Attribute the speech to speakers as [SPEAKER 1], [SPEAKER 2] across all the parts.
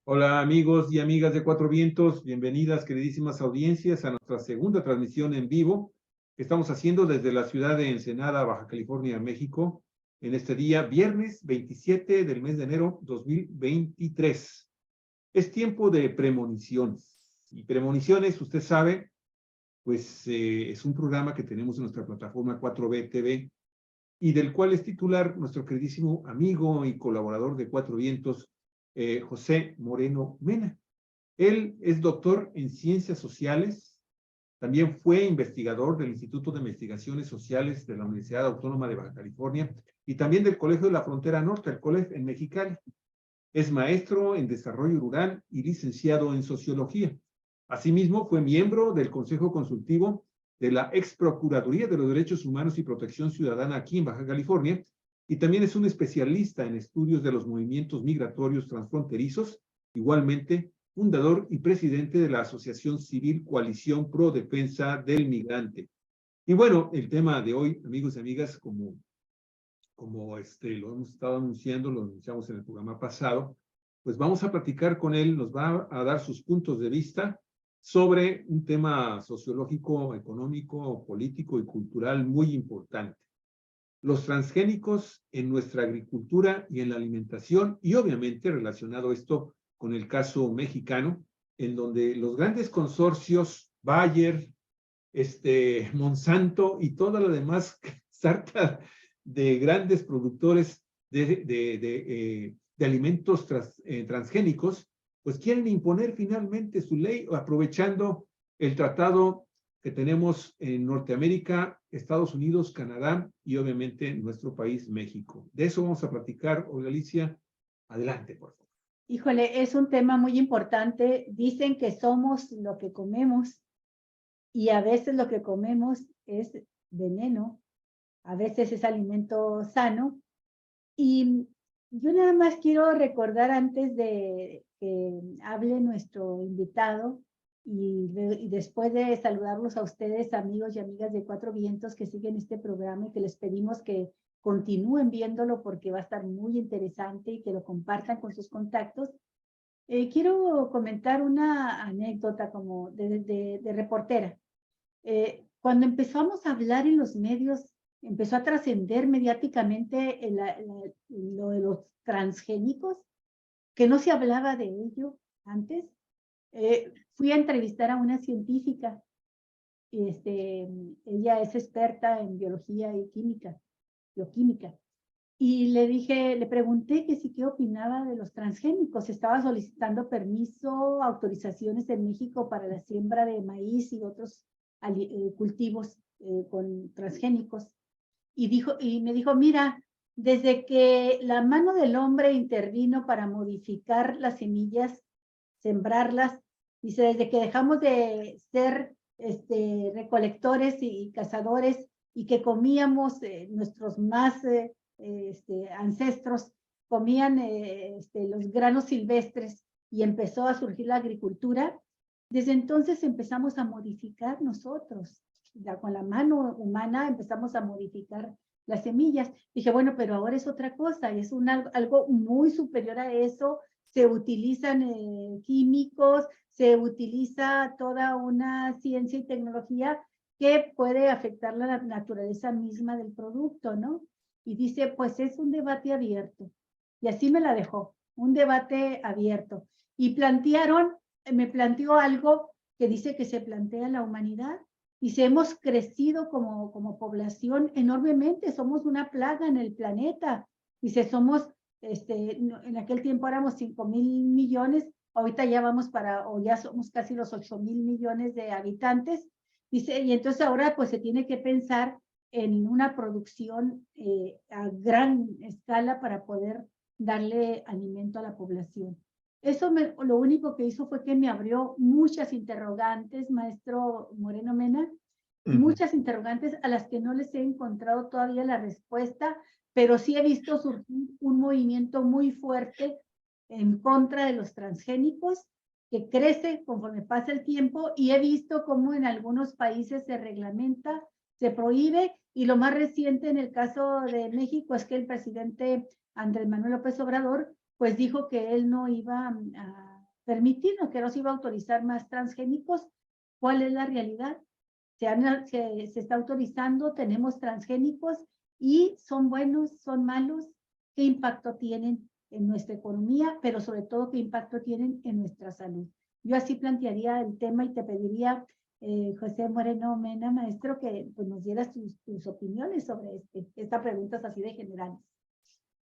[SPEAKER 1] Hola amigos y amigas de Cuatro Vientos, bienvenidas queridísimas audiencias a nuestra segunda transmisión en vivo que estamos haciendo desde la ciudad de Ensenada, Baja California, México, en este día viernes 27 del mes de enero 2023. Es tiempo de premoniciones. Y premoniciones, usted sabe, pues es un programa que tenemos en nuestra plataforma 4B TV y del cual es titular nuestro queridísimo amigo y colaborador de Cuatro Vientos, José Moreno Mena. Él es doctor en ciencias sociales, también fue investigador del Instituto de Investigaciones Sociales de la Universidad Autónoma de Baja California y también del Colegio de la Frontera Norte, el COLEF en Mexicali. Es maestro en desarrollo rural y licenciado en sociología. Asimismo, fue miembro del Consejo Consultivo de la Ex Procuraduría de los Derechos Humanos y Protección Ciudadana aquí en Baja California, y también es un especialista en estudios de los movimientos migratorios transfronterizos, igualmente fundador y presidente de la Asociación Civil Coalición Pro Defensa del Migrante. Y bueno, el tema de hoy, amigos y amigas, como lo hemos estado anunciando, lo anunciamos en el programa pasado, pues vamos a platicar con él, nos va a dar sus puntos de vista sobre un tema sociológico, económico, político y cultural muy importante. Los transgénicos en nuestra agricultura y en la alimentación, y obviamente relacionado esto con el caso mexicano, en donde los grandes consorcios, Bayer, Monsanto y toda la demás sarta de grandes productores de alimentos transgénicos, pues quieren imponer finalmente su ley aprovechando el tratado que tenemos en Norteamérica, Estados Unidos, Canadá y obviamente nuestro país, México. De eso vamos a platicar. Olga Alicia, adelante, por favor.
[SPEAKER 2] Híjole, es un tema muy importante. Dicen que somos lo que comemos y a veces lo que comemos es veneno, a veces es alimento sano. Y yo nada más quiero recordar antes de que hable nuestro invitado y después de saludarlos a ustedes, amigos y amigas de Cuatro Vientos que siguen este programa y que les pedimos que continúen viéndolo porque va a estar muy interesante y que lo compartan con sus contactos. Quiero comentar una anécdota como de reportera. Cuando empezamos a hablar en los medios, empezó a trascender mediáticamente lo de los transgénicos, que no se hablaba de ello antes. Fui a entrevistar a una científica, ella es experta en biología y bioquímica, y le pregunté que sí, qué opinaba de los transgénicos. Estaba solicitando permiso, autorizaciones en México para la siembra de maíz y otros cultivos con transgénicos. Y me dijo, mira, desde que la mano del hombre intervino para modificar las semillas, sembrarlas, dice, desde que dejamos de ser recolectores y cazadores y que comíamos nuestros más ancestros comían los granos silvestres y empezó a surgir la agricultura, desde entonces empezamos a modificar nosotros. Ya con la mano humana empezamos a modificar las semillas. Dije, bueno, pero ahora es otra cosa, es algo muy superior a eso. Se utilizan químicos, se utiliza toda una ciencia y tecnología que puede afectar la naturaleza misma del producto, ¿no? Y dice, pues es un debate abierto. Y así me la dejó, un debate abierto. Y me planteó algo que dice que se plantea en la humanidad. Dice, hemos crecido como población enormemente, somos una plaga en el planeta. Dice, en aquel tiempo éramos 5,000 millones, ahorita ya ya somos casi los 8,000 millones de habitantes. Dice, y entonces ahora pues se tiene que pensar en una producción a gran escala para poder darle alimento a la población. Lo único que hizo fue que me abrió muchas interrogantes, maestro Moreno Mena, muchas interrogantes a las que no les he encontrado todavía la respuesta, pero sí he visto surgir un movimiento muy fuerte en contra de los transgénicos, que crece conforme pasa el tiempo, y he visto cómo en algunos países se reglamenta, se prohíbe, y lo más reciente en el caso de México es que el presidente Andrés Manuel López Obrador pues dijo que él no iba a permitirnos, que no se iba a autorizar más transgénicos. ¿Cuál es la realidad? Se está autorizando, tenemos transgénicos y son buenos, son malos. ¿Qué impacto tienen en nuestra economía, pero sobre todo qué impacto tienen en nuestra salud? Yo así plantearía el tema y te pediría, José Moreno Mena, maestro, que pues, nos dieras tus opiniones sobre esta pregunta así de generales.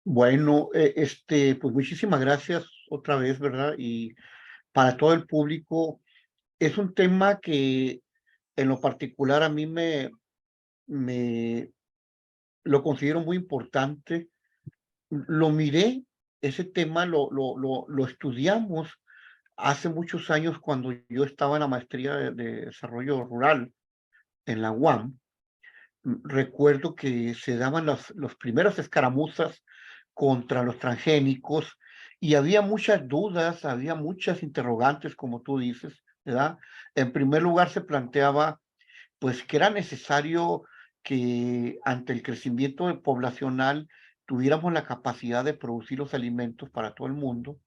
[SPEAKER 3] Bueno, pues muchísimas gracias otra vez, ¿verdad? Y para todo el público, es un tema que en lo particular a mí me lo considero muy importante. Lo miré, ese tema lo estudiamos hace muchos años cuando yo estaba en la maestría de desarrollo rural en la UAM. Recuerdo que se daban las primeras escaramuzas contra los transgénicos y había muchas dudas, había muchas interrogantes, como tú dices, ¿verdad? En primer lugar se planteaba, pues, que era necesario que ante el crecimiento poblacional tuviéramos la capacidad de producir los alimentos para todo el mundo.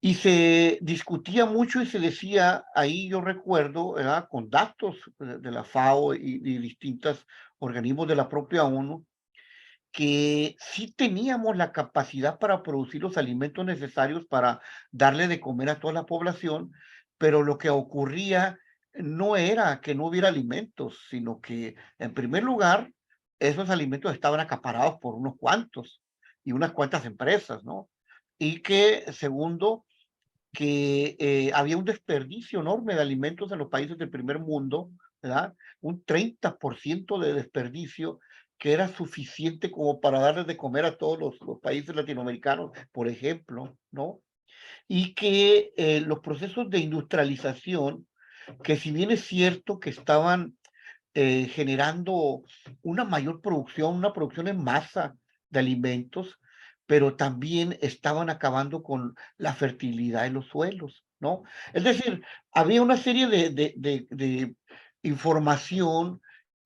[SPEAKER 3] Y se discutía mucho y se decía, ahí yo recuerdo, ¿verdad? Con datos de la FAO y distintos organismos de la propia ONU, que sí teníamos la capacidad para producir los alimentos necesarios para darle de comer a toda la población, pero lo que ocurría no era que no hubiera alimentos, sino que, en primer lugar, esos alimentos estaban acaparados por unos cuantos y unas cuantas empresas, ¿no? Y que, segundo, que había un desperdicio enorme de alimentos en los países del primer mundo, ¿verdad? Un 30% de desperdicio que era suficiente como para darles de comer a todos los países latinoamericanos, por ejemplo, ¿no? Y que los procesos de industrialización, que si bien es cierto que estaban generando una mayor producción, una producción en masa de alimentos, pero también estaban acabando con la fertilidad de los suelos, ¿no? Es decir, había una serie de información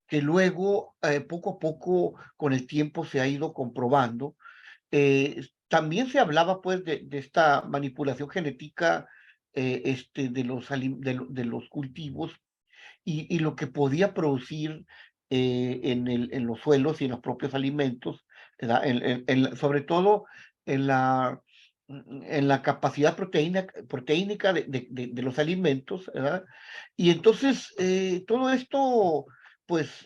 [SPEAKER 3] que luego, poco a poco, con el tiempo se ha ido comprobando. También se hablaba, pues, de esta manipulación genética de los cultivos y lo que podía producir en los suelos y en los propios alimentos, ¿verdad? Sobre todo en la capacidad proteínica de los alimentos, ¿verdad? Y entonces todo esto pues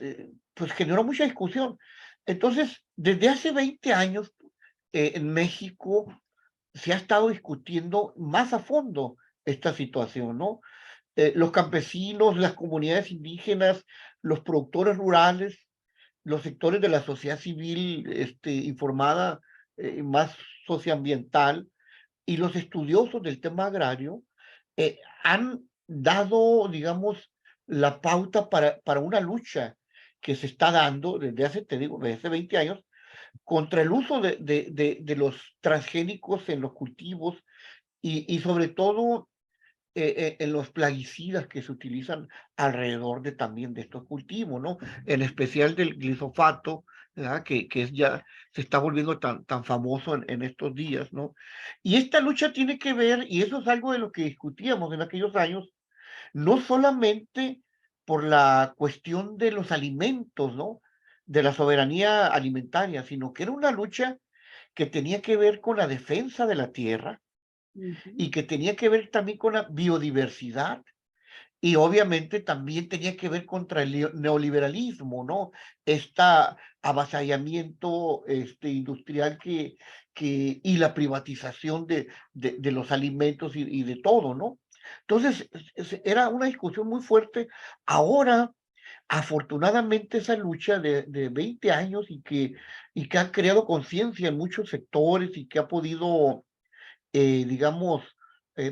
[SPEAKER 3] generó mucha discusión. Entonces, desde hace 20 años en México se ha estado discutiendo más a fondo esta situación, ¿no? Los campesinos, las comunidades indígenas, los productores rurales, los sectores de la sociedad civil informada, más socioambiental, y los estudiosos del tema agrario han dado, digamos, la pauta para una lucha que se está dando desde hace, te digo, desde hace 20 años contra el uso de los transgénicos en los cultivos y sobre todo en los plaguicidas que se utilizan alrededor también de estos cultivos, ¿no? En especial del glifosato, ¿verdad? Que se está volviendo tan famoso en estos días, ¿no? Y esta lucha tiene que ver, y eso es algo de lo que discutíamos en aquellos años, no solamente por la cuestión de los alimentos, ¿no? De la soberanía alimentaria, sino que era una lucha que tenía que ver con la defensa de la tierra, y que tenía que ver también con la biodiversidad y obviamente también tenía que ver contra el neoliberalismo, ¿no? Este avasallamiento industrial y la privatización de los alimentos y de todo, ¿no? Entonces, era una discusión muy fuerte. Ahora, afortunadamente, esa lucha de 20 años y que ha creado conciencia en muchos sectores y que ha podido digamos,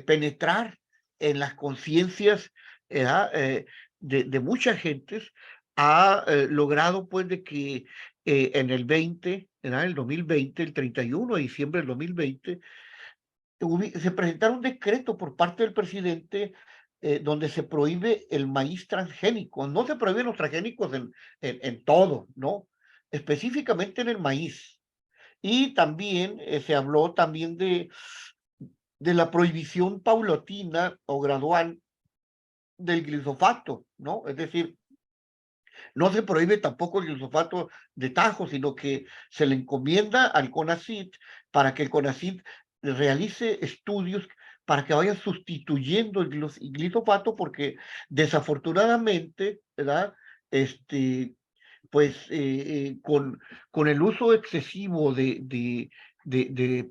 [SPEAKER 3] penetrar en las conciencias de muchas gentes, ha logrado pues de que en el 20, el 2020, el 31 de diciembre del 2020, se presentara un decreto por parte del presidente donde se prohíbe el maíz transgénico. No se prohíben los transgénicos en todo, ¿no? Específicamente en el maíz. Y también se habló también de la prohibición paulatina o gradual del glifosato, ¿no? Es decir, no se prohíbe tampoco el glifosato de tajo, sino que se le encomienda al CONACYT para que el CONACYT realice estudios para que vaya sustituyendo el glifosato, porque desafortunadamente, ¿verdad? Pues con el uso excesivo de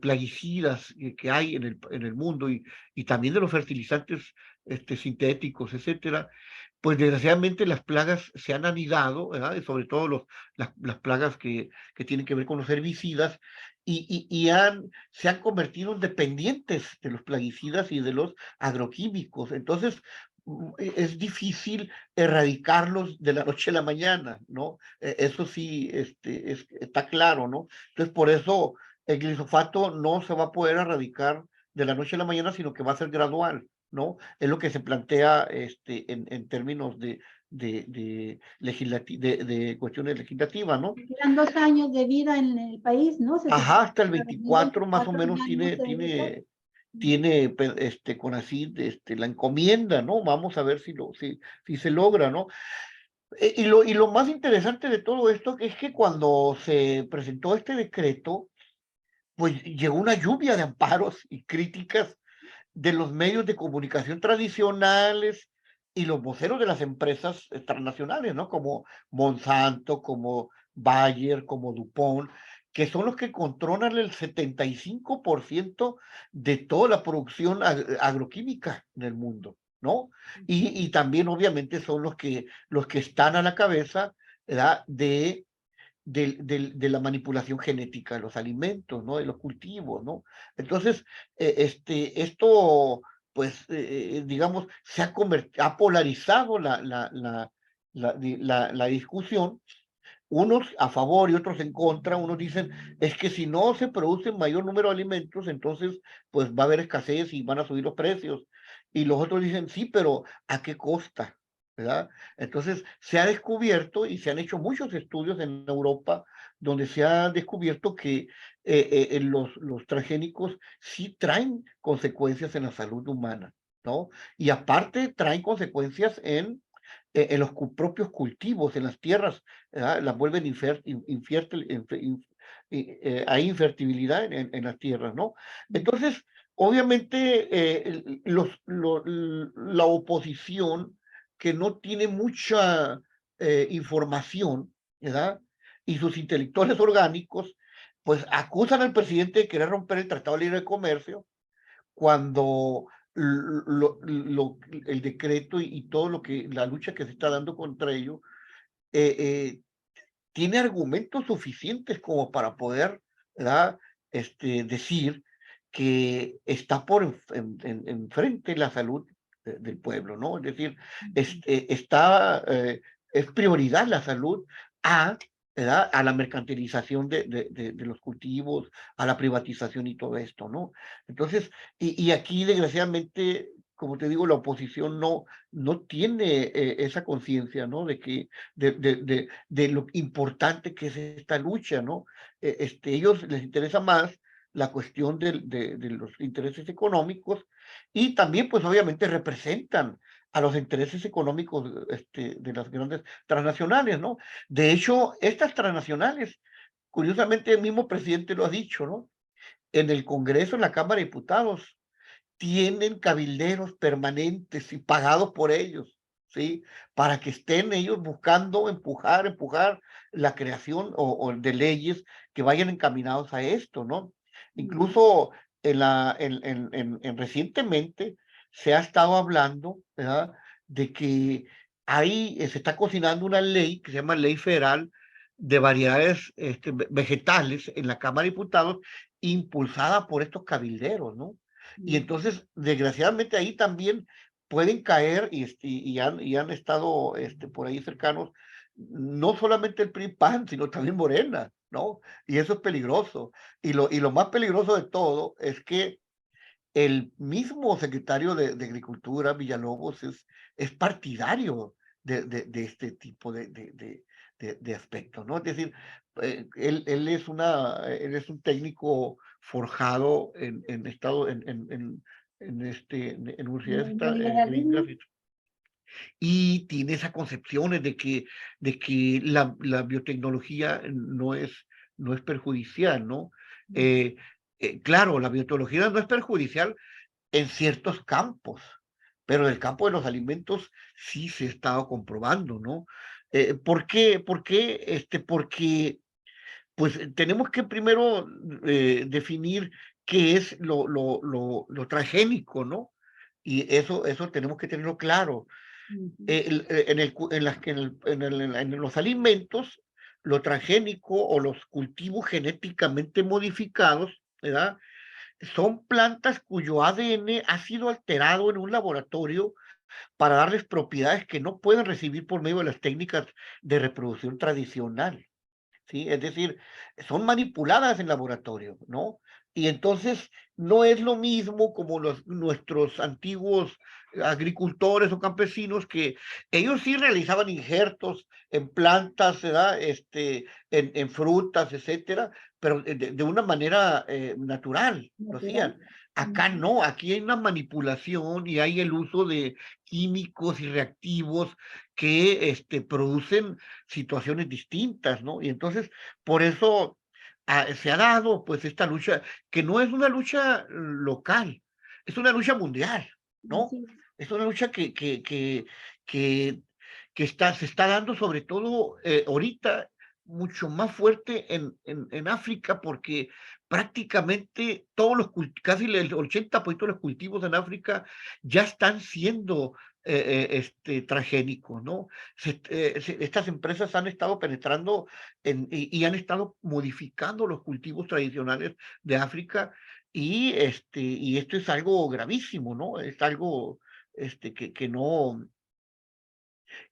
[SPEAKER 3] plaguicidas que hay en el mundo y también de los fertilizantes sintéticos, etcétera, pues desgraciadamente las plagas se han anidado, ¿verdad? Y sobre todo las plagas que tienen que ver con los herbicidas, se han convertido en dependientes de los plaguicidas y de los agroquímicos. Entonces, es difícil erradicarlos de la noche a la mañana, ¿no? Eso sí, está claro, ¿no? Entonces, por eso el glifosato no se va a poder erradicar de la noche a la mañana, sino que va a ser gradual, ¿no? Es lo que se plantea en términos de cuestiones legislativas, ¿no?
[SPEAKER 2] Quedan 2 años de vida en el país, ¿no? Se
[SPEAKER 3] Ajá,
[SPEAKER 2] supone
[SPEAKER 3] hasta el
[SPEAKER 2] que para
[SPEAKER 3] 24 más o
[SPEAKER 2] 2024
[SPEAKER 3] menos
[SPEAKER 2] ya no se debe.
[SPEAKER 3] CONACYT, la encomienda, ¿no? Vamos a ver si se logra, ¿no? Y lo más interesante de todo esto es que cuando se presentó este decreto, pues llegó una lluvia de amparos y críticas de los medios de comunicación tradicionales y los voceros de las empresas transnacionales, ¿no? Como Monsanto, como Bayer, como DuPont, que son los que controlan el 75% de toda la producción agroquímica en el mundo, ¿no? Y también obviamente son los que están a la cabeza, ¿verdad? De la manipulación genética de los alimentos, ¿no? De los cultivos, ¿no? Entonces, esto, pues, digamos, ha polarizado la discusión, unos a favor y otros en contra. Unos dicen, es que si no se produce mayor número de alimentos, entonces, pues va a haber escasez y van a subir los precios. Y los otros dicen, sí, pero ¿a qué costa? ¿Verdad? Entonces, se ha descubierto y se han hecho muchos estudios en Europa donde se ha descubierto que los transgénicos sí traen consecuencias en la salud humana, ¿no? Y aparte traen consecuencias en los propios cultivos, en las tierras, ¿verdad? Las vuelven infértiles, hay infertilidad en las tierras, ¿no? Entonces, obviamente, la oposición que no tiene mucha información, ¿verdad? Y sus intelectuales orgánicos, pues acusan al presidente de querer romper el Tratado de Libre Comercio cuando el decreto y todo la lucha que se está dando contra ello, eh, eh, tiene argumentos suficientes como para poder, ¿verdad? Decir que está enfrente la salud del pueblo, ¿no? Es decir, es prioridad la salud a, ¿verdad? A la mercantilización de los cultivos, a la privatización y todo esto, ¿no? Entonces, y aquí desgraciadamente, como te digo, la oposición no tiene esa conciencia, ¿no? De lo importante que es esta lucha, ¿no? Ellos les interesa más la cuestión de los intereses económicos, y también, pues obviamente representan a los intereses económicos de las grandes transnacionales, ¿no? De hecho, estas transnacionales, curiosamente el mismo presidente lo ha dicho, ¿no? En el Congreso, en la Cámara de Diputados, tienen cabilderos permanentes y pagados por ellos, ¿sí? Para que estén ellos buscando empujar la creación de leyes que vayan encaminados a esto, ¿no? Incluso recientemente se ha estado hablando, ¿verdad? De que se está cocinando una ley que se llama Ley Federal de Variedades Vegetales en la Cámara de Diputados, impulsada por estos cabilderos, ¿no? Y entonces, desgraciadamente, ahí también pueden caer y han estado por ahí cercanos, no solamente el PRI-PAN, sino también Morena, ¿no? Y eso es peligroso. Y lo más peligroso de todo es que el mismo secretario de Agricultura, Villalobos, es partidario de este tipo de aspectos, ¿no? Es decir, él es un técnico forjado en universidades gringas, y tiene esas concepciones de que la biotecnología no es perjudicial, ¿no? Claro, la biotecnología no es perjudicial en ciertos campos, pero en el campo de los alimentos sí se ha estado comprobando, ¿no? ¿Por qué? Porque pues tenemos que primero definir qué es lo transgénico, ¿no? Y eso tenemos que tenerlo claro. En los alimentos, lo transgénico o los cultivos genéticamente modificados, ¿verdad? Son plantas cuyo ADN ha sido alterado en un laboratorio para darles propiedades que no pueden recibir por medio de las técnicas de reproducción tradicional. ¿Sí? Es decir, son manipuladas en laboratorio, ¿no? Y entonces no es lo mismo como nuestros antiguos agricultores o campesinos, que ellos sí realizaban injertos en plantas, ¿verdad? En frutas, etcétera, pero de una manera natural, lo hacían. Acá no, aquí hay una manipulación y hay el uso de químicos y reactivos que producen situaciones distintas, ¿no? Y entonces, por eso se ha dado, pues, esta lucha, que no es una lucha local, es una lucha mundial, ¿no? Es una lucha que, se está dando sobre todo ahorita mucho más fuerte en África, porque prácticamente casi el 80% de los cultivos en África ya están siendo transgénicos, ¿no? Estas empresas han estado penetrando y han estado modificando los cultivos tradicionales de África, y esto es algo gravísimo, ¿no? Es algo que no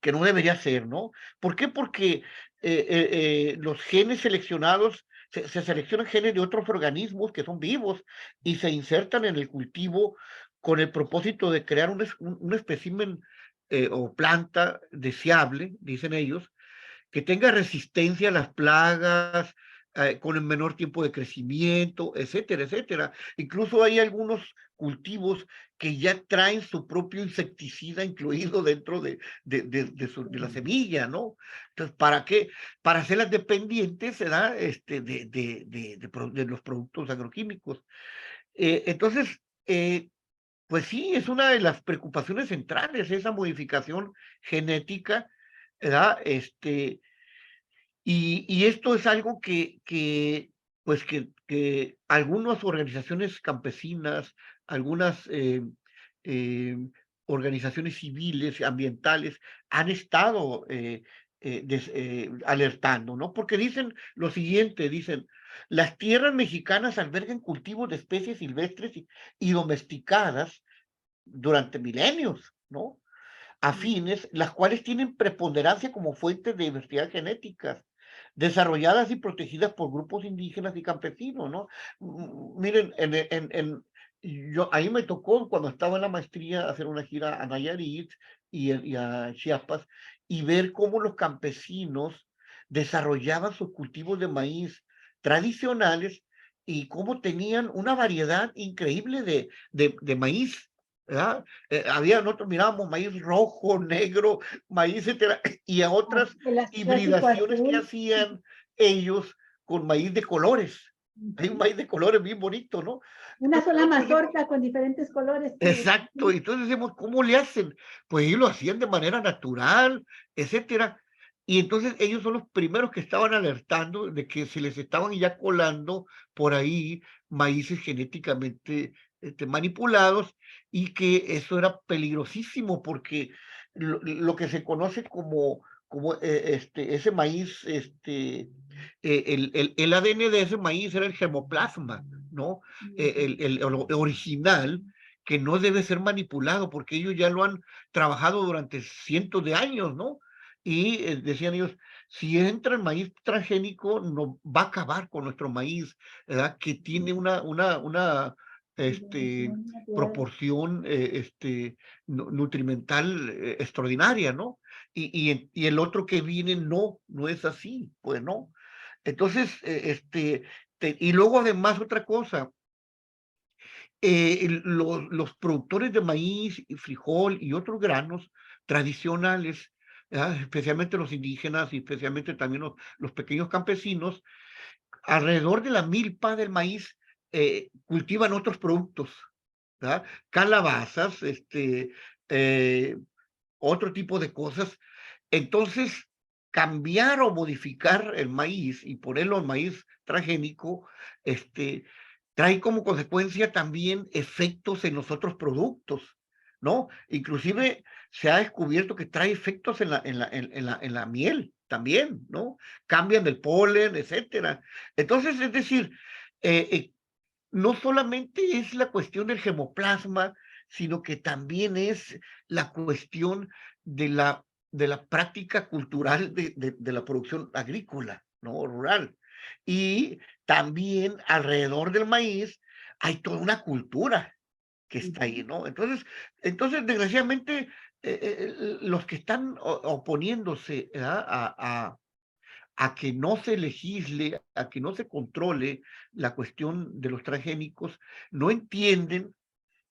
[SPEAKER 3] debería ser, ¿no? ¿Por qué? Porque los genes seleccionados, se seleccionan genes de otros organismos que son vivos y se insertan en el cultivo con el propósito de crear un espécimen o planta deseable, dicen ellos, que tenga resistencia a las plagas, con el menor tiempo de crecimiento, etcétera, etcétera. Incluso hay algunos cultivos que ya traen su propio insecticida incluido dentro de la semilla, ¿no? Entonces, ¿para qué? Para hacerlas dependientes, ¿verdad? De los productos agroquímicos. Entonces, pues sí, es una de las preocupaciones centrales, esa modificación genética, ¿verdad? Y esto es algo pues que algunas organizaciones campesinas, algunas eh, organizaciones civiles, ambientales, han estado alertando, ¿no? Porque dicen lo siguiente, dicen, las tierras mexicanas albergan cultivos de especies silvestres y domesticadas durante milenios, ¿no? Afines, las cuales tienen preponderancia como fuentes de diversidad genética, desarrolladas y protegidas por grupos indígenas y campesinos, ¿no? Miren, ahí me tocó cuando estaba en la maestría hacer una gira a Nayarit y a Chiapas, y ver cómo los campesinos desarrollaban sus cultivos de maíz tradicionales y cómo tenían una variedad increíble de maíz, ¿verdad? Nosotros mirábamos maíz rojo, negro, maíz, etcétera, y a otras
[SPEAKER 2] El clásico
[SPEAKER 3] hibridaciones que
[SPEAKER 2] azul.
[SPEAKER 3] hacían ellos con maíz de colores. Hay un maíz de colores bien bonito, ¿no?
[SPEAKER 2] Una
[SPEAKER 3] Entonces
[SPEAKER 2] sola
[SPEAKER 3] nosotros decimos,
[SPEAKER 2] mazorca con diferentes colores.
[SPEAKER 3] exacto, y entonces decimos, ¿cómo le hacen? Pues ellos lo hacían de manera natural, etcétera. Y entonces ellos son los primeros que estaban alertando de que se les estaban ya colando por ahí maíces genéticamente manipulados, y que eso era peligrosísimo porque lo que se conoce como ese maíz, el ADN de ese maíz era el germoplasma, ¿no? El original, que no debe ser manipulado porque ellos ya lo han trabajado durante cientos de años, ¿no? Y decían ellos, si entra el maíz transgénico, no va a acabar con nuestro maíz, ¿verdad? Que tiene una proporción nutrimental extraordinaria, ¿no? Y el otro que viene no es así, pues no. Entonces, Y luego además otra cosa, los productores de maíz y frijol y otros granos tradicionales, ¿verdad? Especialmente los indígenas y especialmente también los pequeños campesinos, alrededor de la milpa del maíz cultivan otros productos, ¿verdad? Calabazas, eh, otro tipo de cosas. Entonces, cambiar o modificar el maíz y ponerlo en maíz transgénico, trae como consecuencia también efectos en los otros productos, ¿no? Inclusive se ha descubierto que trae efectos en la miel también, ¿no? Cambian el polen, etcétera. Entonces, es decir, no solamente es la cuestión del gemoplasma, sino que también es la cuestión de la práctica cultural de la producción agrícola, ¿no? Rural. Y también alrededor del maíz hay toda una cultura que está ahí, ¿no? Entonces desgraciadamente, los que están oponiéndose, ¿verdad? A que no se legisle, a que no se controle la cuestión de los transgénicos, no entienden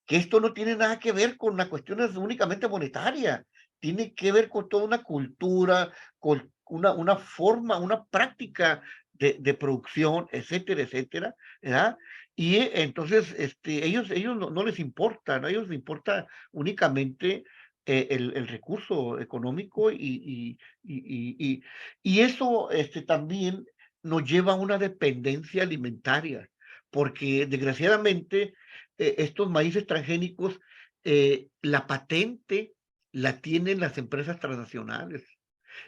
[SPEAKER 3] que esto no tiene nada que ver con una cuestión únicamente monetaria, tiene que ver con toda una cultura, con una forma, una práctica de producción, etcétera, etcétera, ¿verdad? Y entonces ellos no les importa, ¿no? A ellos les importa únicamente el recurso económico y eso también nos lleva a una dependencia alimentaria, porque desgraciadamente estos maíces transgénicos, la patente la tienen las empresas transnacionales.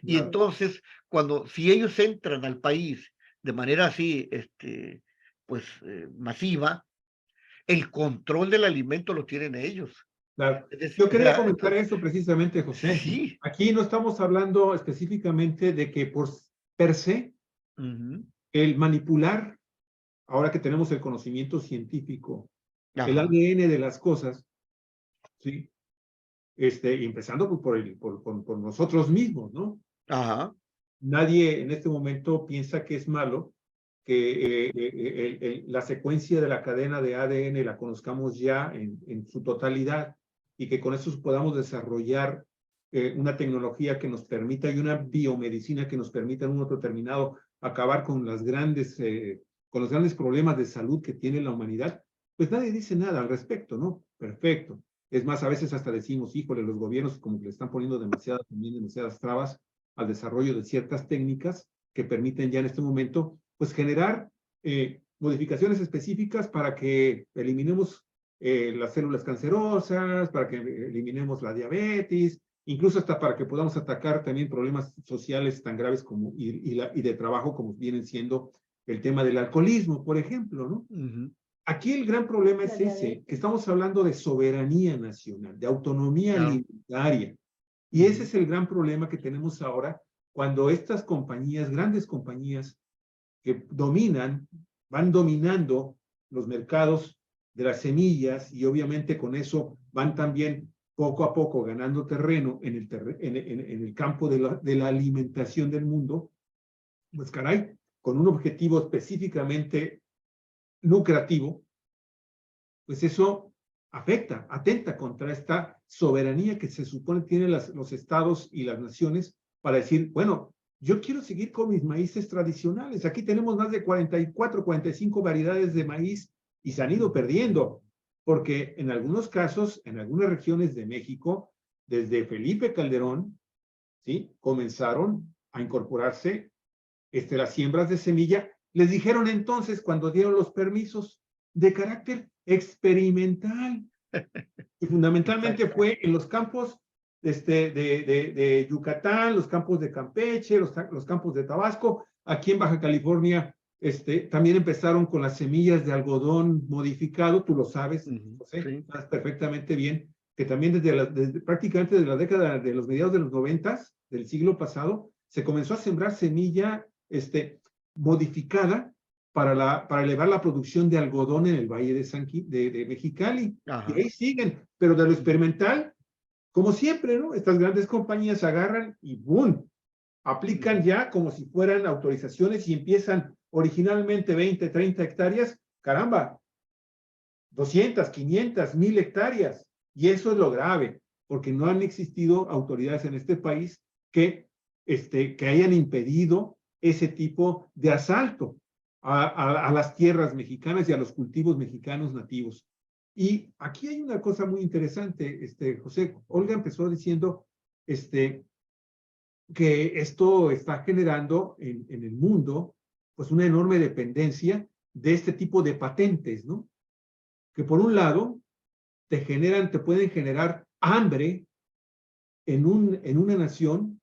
[SPEAKER 3] Y
[SPEAKER 1] Claro.
[SPEAKER 3] entonces, si ellos entran al país de manera así, pues masiva, el control del alimento lo tienen ellos.
[SPEAKER 1] Claro.
[SPEAKER 3] Es decir,
[SPEAKER 1] Yo quería
[SPEAKER 3] ¿verdad?
[SPEAKER 1] comentar
[SPEAKER 3] Entonces,
[SPEAKER 1] eso precisamente, José.
[SPEAKER 3] sí.
[SPEAKER 1] Aquí no estamos hablando específicamente de que por per se
[SPEAKER 3] Ujú.
[SPEAKER 1] el manipular, ahora que tenemos el conocimiento científico, el
[SPEAKER 3] Ajá,
[SPEAKER 1] ADN de las cosas, ¿sí? Empezando por nosotros mismos, ¿no?
[SPEAKER 3] ajá,
[SPEAKER 1] Nadie en este momento piensa que es malo que la secuencia de la cadena de ADN la conozcamos ya en su totalidad y que con eso podamos desarrollar una tecnología que nos permita y una biomedicina que nos permita en un momento determinado acabar con con los grandes problemas de salud que tiene la humanidad, pues nadie dice nada al respecto, ¿no? Perfecto. Es más, a veces hasta decimos, híjole, los gobiernos como que le están poniendo demasiadas trabas al desarrollo de ciertas técnicas que permiten ya en este momento, pues generar modificaciones específicas para que eliminemos las células cancerosas, para que eliminemos la diabetes, incluso hasta para que podamos atacar también problemas sociales tan graves como y de trabajo como vienen siendo el tema del alcoholismo, por ejemplo, ¿no?
[SPEAKER 3] ujú,
[SPEAKER 1] Aquí el gran problema
[SPEAKER 2] La
[SPEAKER 1] es ese,
[SPEAKER 2] diabetes.
[SPEAKER 1] que estamos hablando de soberanía nacional, de autonomía
[SPEAKER 3] claro,
[SPEAKER 1] alimentaria. Y ese
[SPEAKER 3] ujú,
[SPEAKER 1] es el gran problema que tenemos ahora cuando estas compañías, grandes compañías que van dominando los mercados de las semillas y obviamente con eso van también poco a poco ganando terreno en el campo de la alimentación del mundo, pues caray, con un objetivo específicamente lucrativo, pues eso atenta contra esta soberanía que se supone tienen los estados y las naciones para decir, bueno, yo quiero seguir con mis maíces tradicionales. Aquí tenemos más de 44, 45 variedades de maíz y se han ido perdiendo, porque en algunos casos, en algunas regiones de México, desde Felipe Calderón, ¿sí? Comenzaron a incorporarse las siembras de semilla. Les dijeron entonces, cuando dieron los permisos, de carácter experimental, y fundamentalmente
[SPEAKER 3] exacto,
[SPEAKER 1] fue en los campos de Yucatán, los campos de Campeche, los campos de Tabasco. Aquí en Baja California también empezaron con las semillas de algodón modificado, tú lo sabes,
[SPEAKER 3] ujú,
[SPEAKER 1] José,
[SPEAKER 3] sí,
[SPEAKER 1] sabes perfectamente bien, que también desde prácticamente de la década de los mediados de los 90 del siglo pasado, se comenzó a sembrar semilla modificada para elevar la producción de algodón en el Valle de Mexicali. Y
[SPEAKER 3] ajá,
[SPEAKER 1] ahí siguen, pero de lo
[SPEAKER 3] ujú,
[SPEAKER 1] experimental, como siempre, ¿no? Estas grandes compañías agarran y ¡boom! Aplican
[SPEAKER 3] ujú,
[SPEAKER 1] ya como si fueran autorizaciones y empiezan, originalmente 20, 30 hectáreas, caramba, 200, 500, 1000 hectáreas. Y eso es lo grave, porque no han existido autoridades en este país que hayan impedido ese tipo de asalto a las tierras mexicanas y a los cultivos mexicanos nativos. Y aquí hay una cosa muy interesante, José. Olga empezó diciendo que esto está generando en el mundo pues una enorme dependencia de este tipo de patentes, ¿no? Que por un lado te pueden generar hambre en una nación,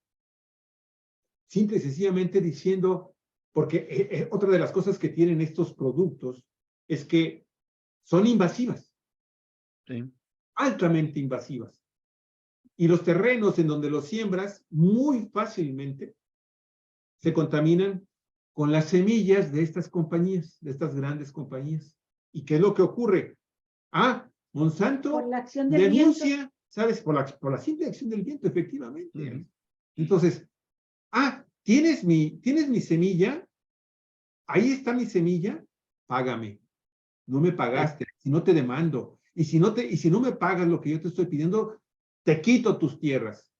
[SPEAKER 1] simple y sencillamente diciendo, porque otra de las cosas que tienen estos productos es que son invasivas,
[SPEAKER 3] Sí.
[SPEAKER 1] altamente invasivas. Y los terrenos en donde los siembras muy fácilmente se contaminan con las semillas de estas compañías, de estas grandes compañías. ¿Y qué es lo que ocurre? Monsanto
[SPEAKER 2] Por la acción del
[SPEAKER 1] denuncia,
[SPEAKER 2] viento.
[SPEAKER 1] ¿sabes? Por la simple acción del viento, efectivamente.
[SPEAKER 3] Ujú.
[SPEAKER 1] Entonces, ¿tienes mi semilla? Ahí está mi semilla, págame. No me pagaste, si no te demando. Y si no me pagas lo que yo te estoy pidiendo, te quito tus tierras.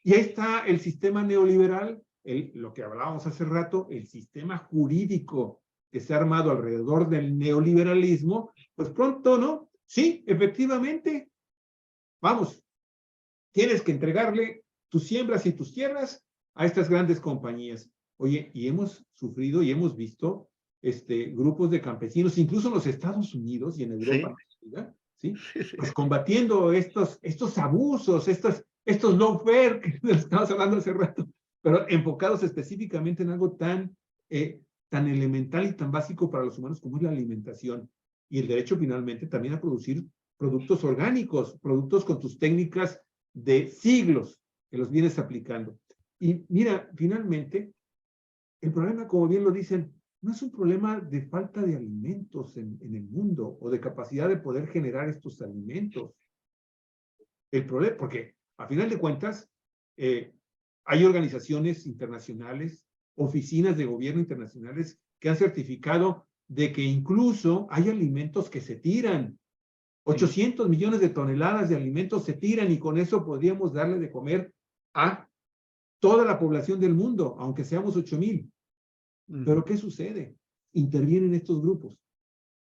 [SPEAKER 1] Y ahí está el sistema neoliberal, lo que hablábamos hace rato, el sistema jurídico que se ha armado alrededor del neoliberalismo, pues pronto, ¿no? Sí, efectivamente, vamos, tienes que entregarle tus siembras y tus tierras a estas grandes compañías. Oye, y hemos sufrido y hemos visto grupos de campesinos, incluso en los Estados Unidos y en Europa, ¿sí? Pues combatiendo estos abusos, estos lawfare que estábamos hablando hace rato, pero enfocados específicamente en algo tan elemental y tan básico para los humanos como es la alimentación y el derecho finalmente también a producir productos orgánicos, productos con tus técnicas de siglos que los vienes aplicando. Y mira, finalmente, el problema, como bien lo dicen, no es un problema de falta de alimentos en el mundo o de capacidad de poder generar estos alimentos. El problema, porque a final de cuentas, hay organizaciones internacionales, oficinas de gobierno internacionales que han certificado de que incluso hay alimentos que se tiran. 800 millones de toneladas de alimentos se tiran y con eso podríamos darle de comer a toda la población del mundo, aunque seamos 8,000. Pero ¿qué sucede? Intervienen estos grupos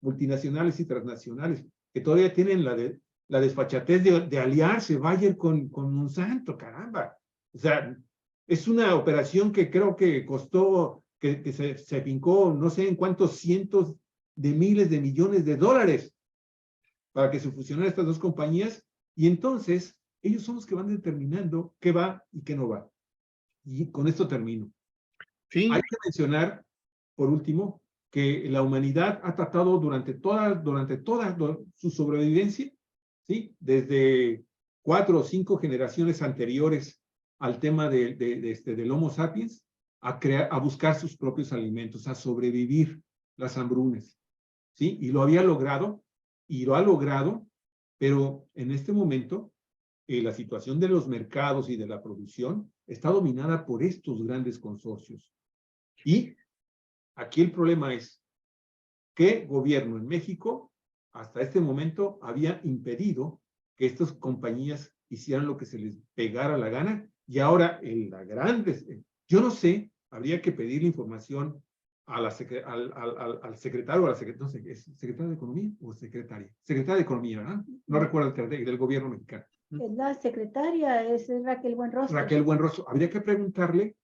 [SPEAKER 1] multinacionales y transnacionales que todavía tienen la desfachatez de aliarse Bayer con Monsanto, caramba. O sea, es una operación que creo que costó, que se fincó no sé en cuántos cientos de miles de millones de dólares para que se fusionaran estas dos compañías, y entonces ellos son los que van determinando qué va y qué no va. Y con esto termino.
[SPEAKER 3] Sí.
[SPEAKER 1] Hay que mencionar, por último, que la humanidad ha tratado durante toda su sobrevivencia, ¿sí? Desde 4 o 5 generaciones anteriores al tema del Homo sapiens, a buscar sus propios alimentos, a sobrevivir las hambrunas, ¿sí? Y lo había logrado, y lo ha logrado, pero en este momento la situación de los mercados y de la producción está dominada por estos grandes consorcios. Y aquí el problema es que gobierno en México hasta este momento había impedido que estas compañías hicieran lo que se les pegara la gana, y ahora yo no sé, habría que pedirle información al secretario o a la secretaria, no sé, ¿es secretaria de Economía o secretaria? Secretaria de Economía, ¿verdad? No recuerdo del gobierno mexicano.
[SPEAKER 2] Es la secretaria, es Raquel Buenrostro.
[SPEAKER 1] Raquel Buenrostro. Habría que preguntarle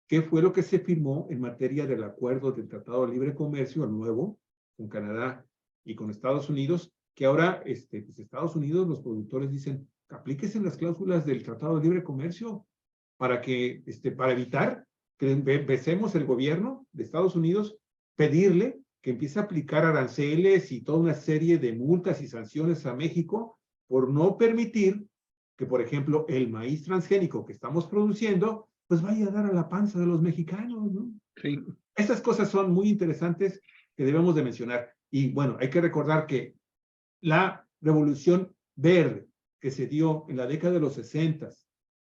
[SPEAKER 1] qué fue lo que se firmó en materia del acuerdo del Tratado de Libre Comercio, el nuevo, con Canadá y con Estados Unidos, que ahora pues Estados Unidos, los productores dicen, aplíquese en las cláusulas del Tratado de Libre Comercio para evitar que empecemos el gobierno de Estados Unidos pedirle que empiece a aplicar aranceles y toda una serie de multas y sanciones a México por no permitir que, por ejemplo, el maíz transgénico que estamos produciendo pues vaya a dar a la panza de los mexicanos, ¿no?
[SPEAKER 3] Sí.
[SPEAKER 1] Estas cosas son muy interesantes que debemos de mencionar. Y bueno, hay que recordar que la revolución verde que se dio en la década de los 60,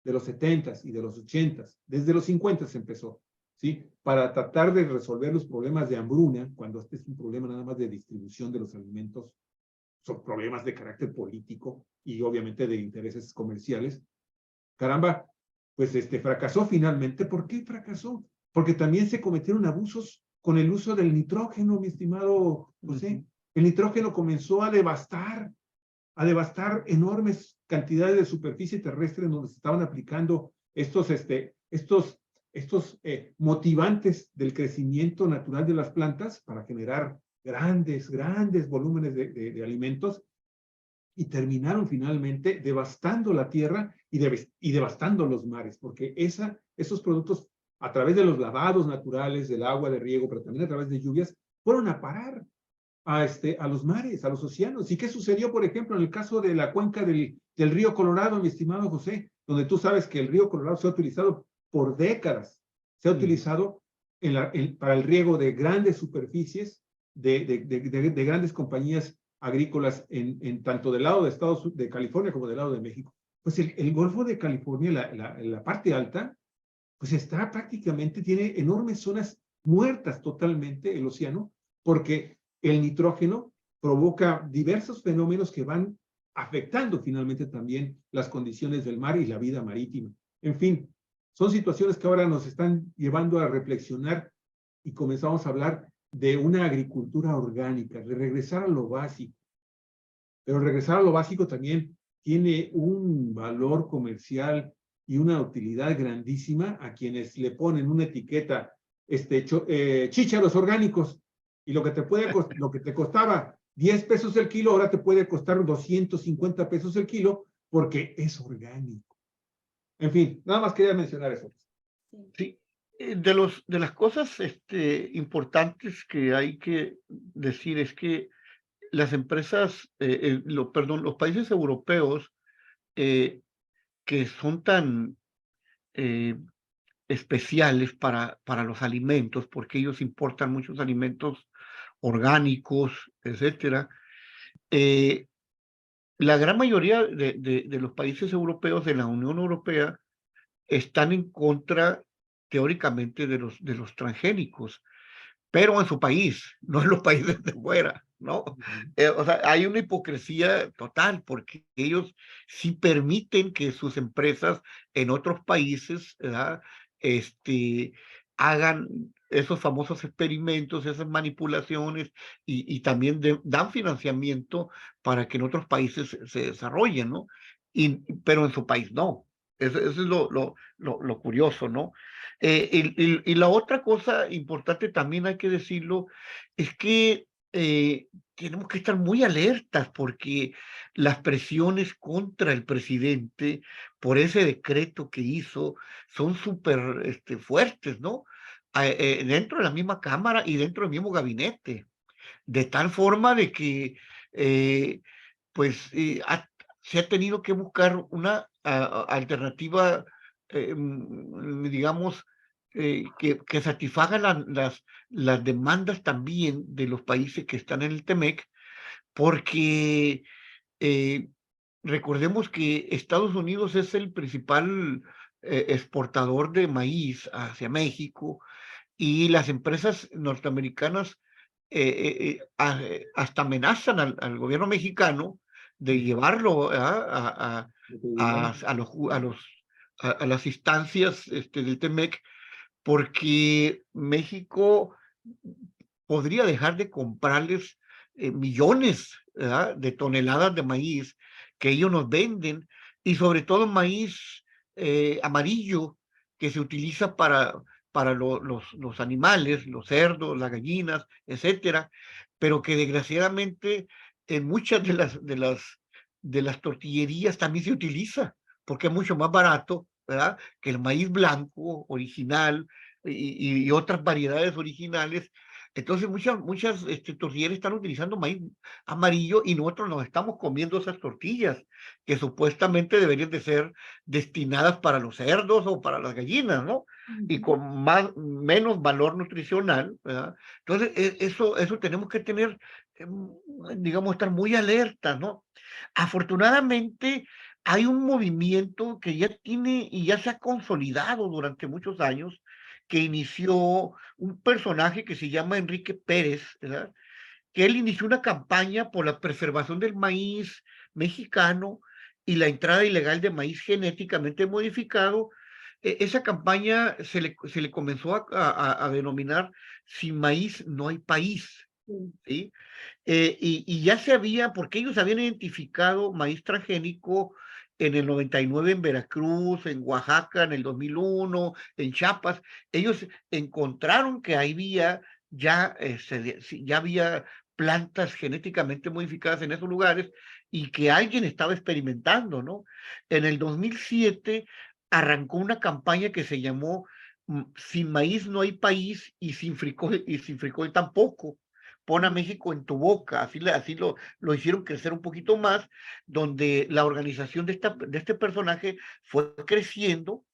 [SPEAKER 1] de los 70 y de los 80, desde los 50 se empezó, ¿sí? Para tratar de resolver los problemas de hambruna, cuando este es un problema nada más de distribución de los alimentos, son problemas de carácter político y obviamente de intereses comerciales. Caramba, pues fracasó finalmente. ¿Por qué fracasó? Porque también se cometieron abusos con el uso del nitrógeno, mi estimado José. El nitrógeno comenzó a devastar enormes cantidades de superficie terrestre en donde se estaban aplicando estos motivantes del crecimiento natural de las plantas para generar grandes volúmenes de alimentos, y terminaron finalmente devastando la tierra y devastando los mares, porque esos productos, a través de los lavados naturales, del agua de riego, pero también a través de lluvias, fueron a parar a los mares, a los océanos. ¿Y qué sucedió, por ejemplo, en el caso de la cuenca del río Colorado, mi estimado José, donde tú sabes que el río Colorado se ha utilizado por décadas, se ha utilizado para el riego de grandes superficies, de grandes compañías agrícolas, tanto del lado de California como del lado de México? Pues el Golfo de California, la parte alta, pues está prácticamente, tiene enormes zonas muertas totalmente, el océano, porque el nitrógeno provoca diversos fenómenos que van afectando finalmente también las condiciones del mar y la vida marítima. En fin, son situaciones que ahora nos están llevando a reflexionar y comenzamos a hablar de una agricultura orgánica, de regresar a lo básico. Pero regresar a lo básico también tiene un valor comercial y una utilidad grandísima a quienes le ponen una etiqueta, chícharos orgánicos, y lo que te costaba 10 pesos el kilo, ahora te puede costar 250 pesos el kilo, porque es orgánico. En fin, nada más quería mencionar eso.
[SPEAKER 3] Sí, de las cosas importantes que hay que decir es que las empresas, los países europeos que son tan eh, especiales para los alimentos, porque ellos importan muchos alimentos orgánicos, etcétera. La gran mayoría de los países europeos de la Unión Europea están en contra, teóricamente, de los transgénicos, pero en su país, no en los países de fuera, ¿no? O sea, hay una hipocresía total, porque ellos sí permiten que sus empresas en otros países, ¿verdad? Hagan esos famosos experimentos, esas manipulaciones, y también dan financiamiento para que en otros países se desarrollen, ¿no? Pero en su país no. Eso es lo curioso, ¿no? Y la otra cosa importante también hay que decirlo, es que tenemos que estar muy alertas porque las presiones contra el presidente por ese decreto que hizo son súper fuertes, ¿no? Dentro de la misma Cámara y dentro del mismo gabinete, de tal forma de que pues se ha tenido que buscar una alternativa, digamos, que satisfaga las demandas también de los países que están en el TEMEC, porque eh, recordemos que Estados Unidos es el principal exportador de maíz hacia México, y las empresas norteamericanas hasta amenazan al gobierno mexicano de llevarlo a las instancias del TEMEC, porque México podría dejar de comprarles millones, ¿verdad?, de toneladas de maíz que ellos nos venden, y sobre todo maíz amarillo, que se utiliza para los animales, los cerdos, las gallinas, etcétera, pero que desgraciadamente en muchas de las tortillerías también se utiliza, porque es mucho más barato, ¿verdad?, que el maíz blanco original y otras variedades originales. Entonces muchas tortillerías están utilizando maíz amarillo, y nosotros nos estamos comiendo esas tortillas que supuestamente deberían de ser destinadas para los cerdos o para las gallinas, ¿no? Y con menos valor nutricional, ¿verdad? Entonces, eso tenemos que tener, digamos, estar muy alerta, ¿no? Afortunadamente, hay un movimiento que ya tiene y ya se ha consolidado durante muchos años, que inició un personaje que se llama Enrique Pérez, ¿verdad? Que él inició una campaña por la preservación del maíz mexicano y la entrada ilegal de maíz genéticamente modificado. Esa campaña se le comenzó a denominar Sin maíz no hay país,
[SPEAKER 2] Sí.
[SPEAKER 3] ¿sí? Y ya se había, porque ellos habían identificado maíz transgénico en el 99 en Veracruz, en Oaxaca en el 2001, en Chiapas. Ellos encontraron que había ya, ya había plantas genéticamente modificadas en esos lugares y que alguien estaba experimentando, ¿no? En el 2007 arrancó una campaña que se llamó Sin maíz no hay país y sin frijol tampoco. Pon a México en tu boca, así lo hicieron crecer un poquito más, donde la organización de este personaje fue creciendo,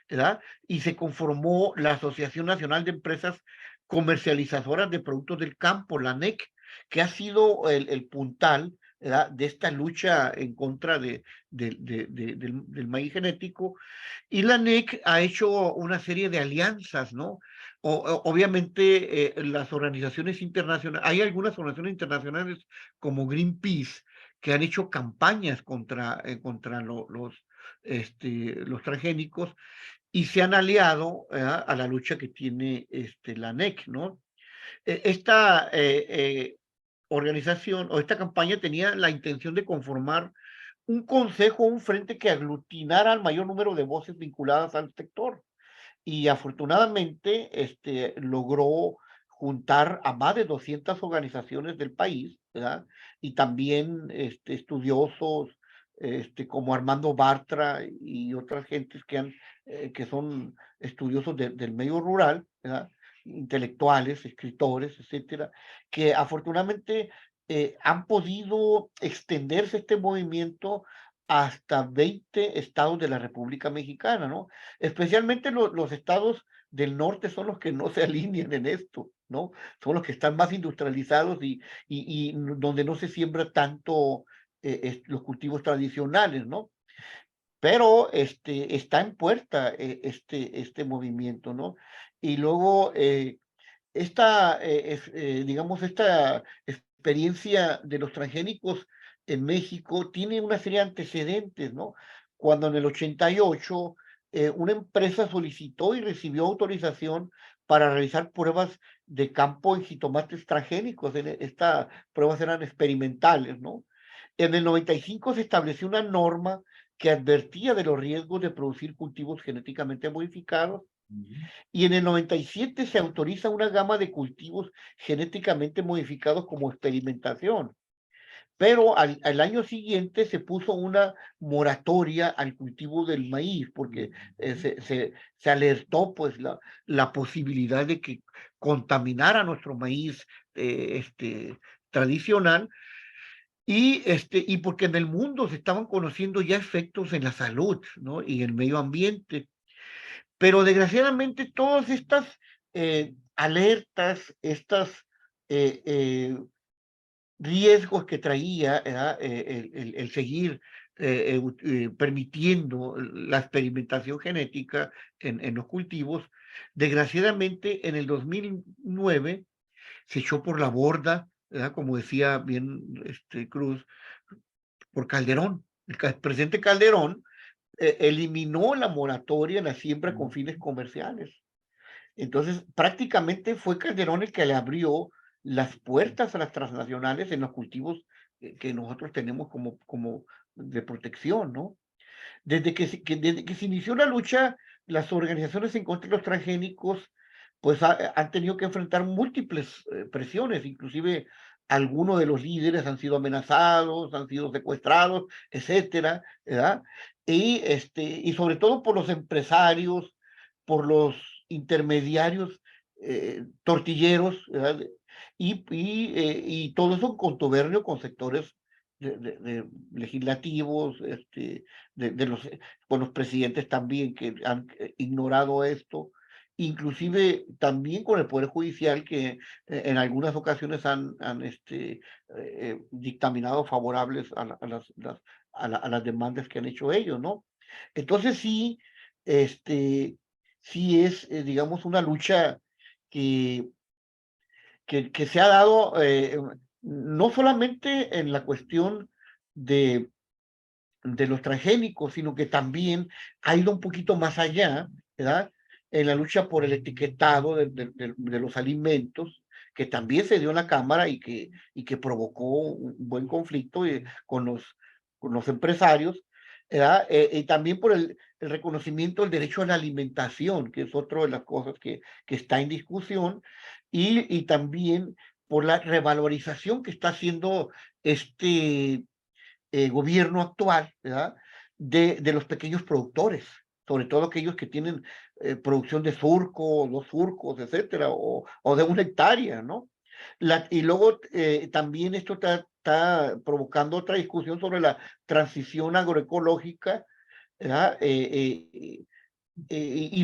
[SPEAKER 3] ¿verdad? Y se conformó la Asociación Nacional de Empresas Comercializadoras de Productos del Campo, la ANEC, que ha sido el puntal, ¿verdad? De esta lucha en contra del maíz genético. Y la ANEC ha hecho una serie de alianzas, ¿no? Obviamente, las organizaciones internacionales, hay algunas organizaciones internacionales como Greenpeace que han hecho campañas contra los transgénicos y se han aliado a la lucha que tiene la ANEC, ¿no? Esta organización o esta campaña tenía la intención de conformar un consejo, un frente que aglutinara al mayor número de voces vinculadas al sector y afortunadamente logró juntar a más de 200 organizaciones del país, ¿verdad? Y también estudiosos como Armando Bartra y otras gentes que son estudiosos del medio rural, ¿verdad? Intelectuales, escritores, etcétera, que afortunadamente han podido extenderse este movimiento hasta 20 estados de la República Mexicana, ¿no? Especialmente los estados del norte son los que no se alinean en esto, ¿no? Son los que están más industrializados y donde no se siembra tanto los cultivos tradicionales, ¿no? Pero está en puerta este movimiento, ¿no? Y luego digamos, esta experiencia de los transgénicos en México tiene una serie de antecedentes, ¿no? Cuando en el 88 una empresa solicitó y recibió autorización para realizar pruebas de campo en jitomates transgénicos. Estas pruebas eran experimentales, ¿no? En el 95 se estableció una norma que advertía de los riesgos de producir cultivos genéticamente modificados y en el 97 se autoriza una gama de cultivos genéticamente modificados como experimentación. Pero al año siguiente se puso una moratoria al cultivo del maíz, porque se alertó pues la posibilidad de que contaminara nuestro maíz tradicional y porque en el mundo se estaban conociendo ya efectos en la salud, ¿no? Y el medio ambiente. Pero desgraciadamente todas estas alertas, estas eh, eh, riesgos que traía el seguir permitiendo la experimentación genética en los cultivos, desgraciadamente en el 2009 se echó por la borda, ¿verdad? Como decía bien Cruz, por Calderón. El presidente Calderón eliminó la moratoria en la siembra con fines comerciales. Entonces, prácticamente fue Calderón el que le abrió las puertas a las transnacionales en los cultivos que nosotros tenemos como de protección, ¿no? Desde que se inició la lucha, las organizaciones en contra de los transgénicos, pues han tenido que enfrentar múltiples presiones, inclusive algunos de los líderes han sido amenazados, han sido secuestrados, etcétera, ¿verdad? Y sobre todo por los empresarios, por los intermediarios tortilleros, ¿verdad? Y todo eso en contubernio con sectores de legislativos, con los presidentes también que han ignorado esto, inclusive también con el Poder Judicial que en algunas ocasiones han dictaminado favorables a las demandas que han hecho ellos, ¿no? Entonces sí, sí es, digamos, una lucha que, que se ha dado no solamente en la cuestión de los transgénicos, sino que también ha ido un poquito más allá, ¿verdad? En la lucha por el etiquetado de los alimentos, que también se dio en la Cámara y que provocó un buen conflicto con los empresarios, ¿verdad? Y también por el reconocimiento del derecho a la alimentación, que es otra de las cosas que está en discusión, y también por la revalorización que está haciendo este gobierno actual, ¿verdad? De los pequeños productores, sobre todo aquellos que tienen producción de surco, 2 surcos, etcétera, o de 1 hectárea, ¿no? Y luego también esto está provocando otra discusión sobre la transición agroecológica, ¿verdad? Y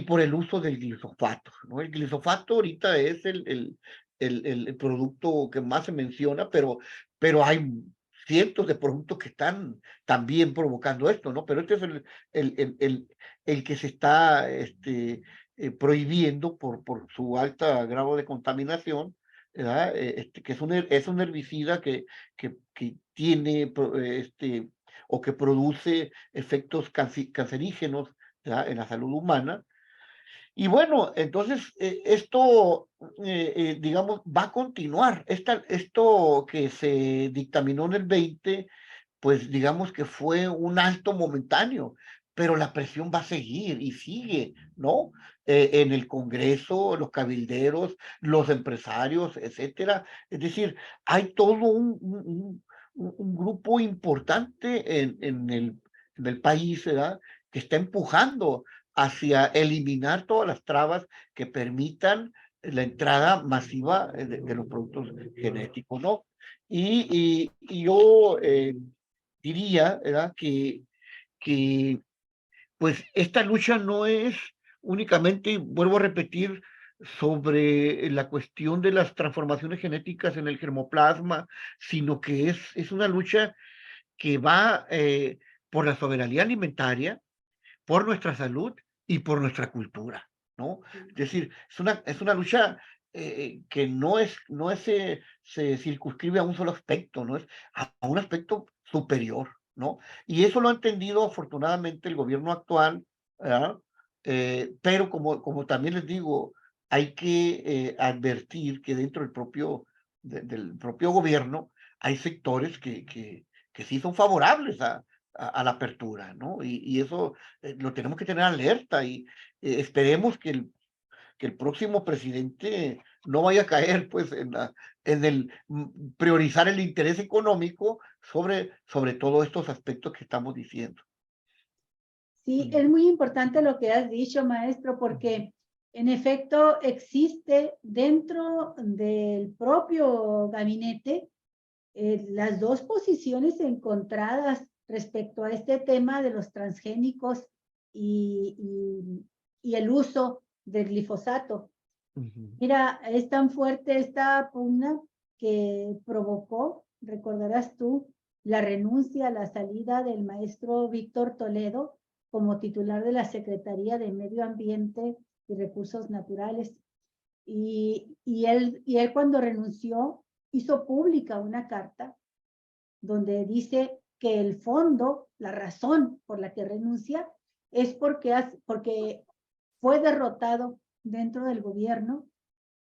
[SPEAKER 3] por el uso del glifosato, ¿no? El glifosato ahorita es el producto que más se menciona, pero hay cientos de productos que están también provocando esto, ¿no? Pero este es el que se está prohibiendo por su alto grado de contaminación, ¿verdad? Que es un herbicida que tiene o que produce efectos cancerígenos, ¿verdad? En la salud humana. Y bueno, entonces esto, digamos, va a continuar. Esto que se dictaminó en el 20, pues digamos que fue un alto momentáneo, pero la presión va a seguir y sigue, ¿no? En el Congreso, los cabilderos, los empresarios, etcétera. Es decir, hay todo un grupo importante en el país, ¿verdad? Que está empujando hacia eliminar todas las trabas que permitan la entrada masiva de los productos genéticos, ¿no? Y yo diría, ¿verdad? Que pues esta lucha no es únicamente, vuelvo a repetir, sobre la cuestión de las transformaciones genéticas en el germoplasma, sino que es una lucha que va por la soberanía alimentaria, por nuestra salud y por nuestra cultura, ¿no? Es decir, es una lucha que se circunscribe a un solo aspecto, ¿no? Es a un aspecto superior, ¿no? Y eso lo ha entendido afortunadamente el gobierno actual, ¿verdad? Pero como también les digo, hay que advertir que dentro del propio gobierno hay sectores que sí son favorables a la apertura, ¿no? Y eso lo tenemos que tener alerta y esperemos que el próximo presidente no vaya a caer pues en el priorizar el interés económico sobre todos estos aspectos que estamos diciendo.
[SPEAKER 2] Sí, es muy importante lo que has dicho, maestro, porque en efecto existe dentro del propio gabinete las dos posiciones encontradas respecto a este tema de los transgénicos y, y el uso del glifosato. Mira, es tan fuerte esta pugna que provocó, recordarás tú, la renuncia a la salida del maestro Víctor Toledo como titular de la Secretaría de Medio Ambiente y Recursos Naturales. Y él cuando renunció hizo pública una carta donde dice que el fondo, la razón por la que renuncia, es porque fue derrotado dentro del gobierno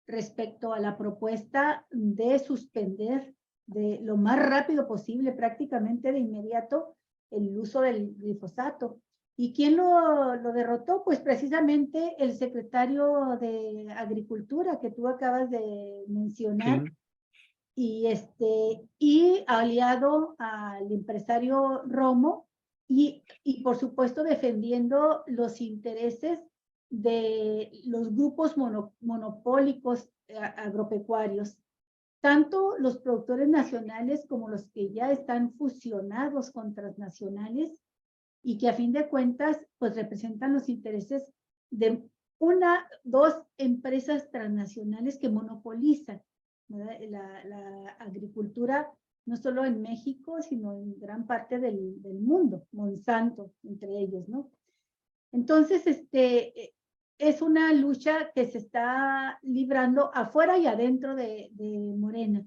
[SPEAKER 2] respecto a la propuesta de suspender de lo más rápido posible, prácticamente de inmediato, el uso del glifosato. ¿Y quién lo derrotó? Pues precisamente el secretario de Agricultura que tú acabas de mencionar,
[SPEAKER 3] Sí.
[SPEAKER 2] y aliado al empresario Romo y por supuesto defendiendo los intereses de los grupos monopólicos agropecuarios, tanto los productores nacionales como los que ya están fusionados con transnacionales y que a fin de cuentas pues representan los intereses de dos empresas transnacionales que monopolizan la agricultura, no solo en México, sino en gran parte del mundo, Monsanto entre ellos, ¿no? Entonces, es una lucha que se está librando afuera y adentro de Morena.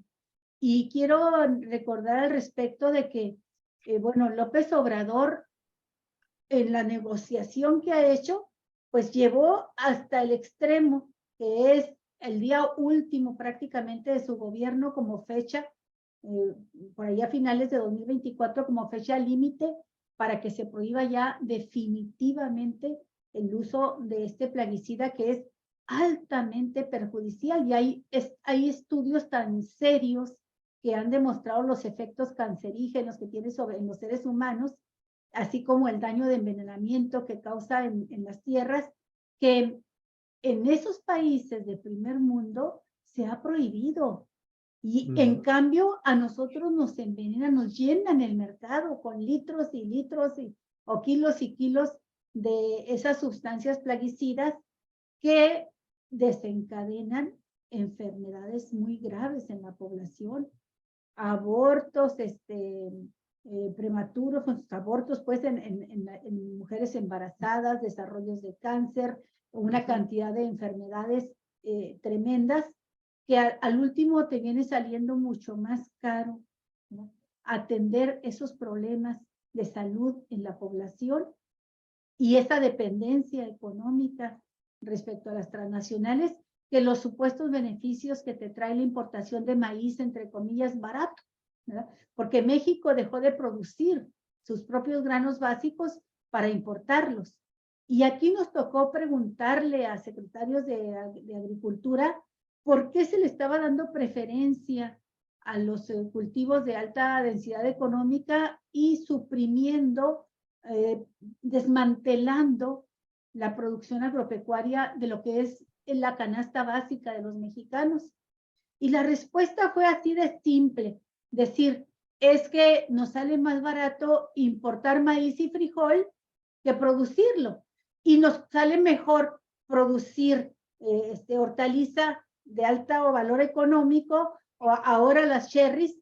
[SPEAKER 2] Y quiero recordar al respecto de que, bueno, López Obrador, en la negociación que ha hecho, pues llevó hasta el extremo, que es el día último prácticamente de su gobierno como fecha, por allá a finales de 2024, como fecha límite para que se prohíba ya definitivamente el uso de este plaguicida que es altamente perjudicial. Y hay estudios tan serios que han demostrado los efectos cancerígenos que tiene en los seres humanos, así como el daño de envenenamiento que causa en las tierras, que en esos países de primer mundo se ha prohibido. Y en cambio a nosotros nos envenenan, nos llenan el mercado con litros y litros o kilos y kilos de esas sustancias plaguicidas que desencadenan enfermedades muy graves en la población, abortos, prematuros, abortos pues en mujeres embarazadas, desarrollos de cáncer, una cantidad de enfermedades tremendas que al último te viene saliendo mucho más caro, ¿no?, atender esos problemas de salud en la población y esa dependencia económica respecto a las transnacionales que los supuestos beneficios que te trae la importación de maíz, entre comillas, barato, ¿verdad? Porque México dejó de producir sus propios granos básicos para importarlos. Y aquí nos tocó preguntarle a secretarios de Agricultura por qué se le estaba dando preferencia a los cultivos de alta densidad económica y suprimiendo, desmantelando la producción agropecuaria de lo que es la canasta básica de los mexicanos. Y la respuesta fue así de simple, decir, es que nos sale más barato importar maíz y frijol que producirlo, y nos sale mejor producir hortaliza de alto valor económico, o ahora las cherries,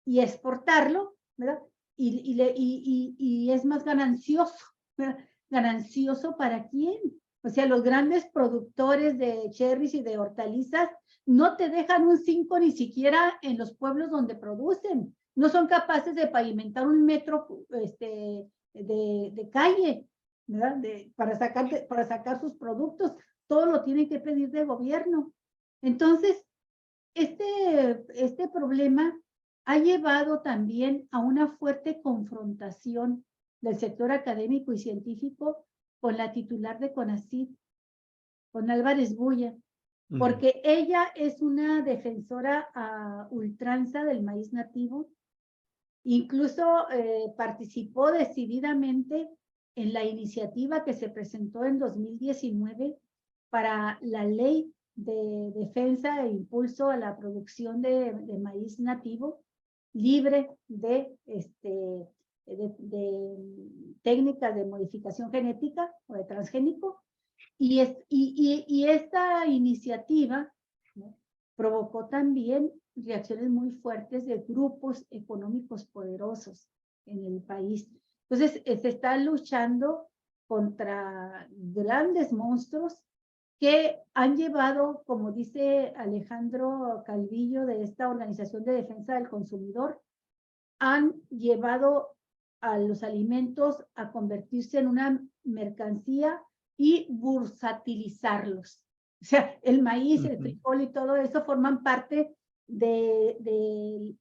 [SPEAKER 2] y exportarlo, ¿verdad? Y es más ganancioso, ¿verdad? ¿Ganancioso para quién? O sea, los grandes productores de cherries y de hortalizas no te dejan un 5 ni siquiera en los pueblos donde producen. No son capaces de pavimentar un metro de calle, ¿verdad? Para sacar sus productos. Todo lo tienen que pedir de gobierno. Entonces, este problema ha llevado también a una fuerte confrontación del sector académico y científico con la titular de CONACYT, con Álvarez Bulla, porque ella es una defensora a ultranza del maíz nativo. Incluso participó decididamente en la iniciativa que se presentó en 2019 para la ley de defensa e impulso a la producción de maíz nativo libre de técnicas de modificación genética o de transgénico. Y esta iniciativa, ¿no?, provocó también reacciones muy fuertes de grupos económicos poderosos en el país. Entonces, se está luchando contra grandes monstruos que han llevado, como dice Alejandro Calvillo de esta Organización de Defensa del Consumidor, han llevado a los alimentos a convertirse en una mercancía y bursatilizarlos. O sea, el maíz, el frijol y todo eso forman parte de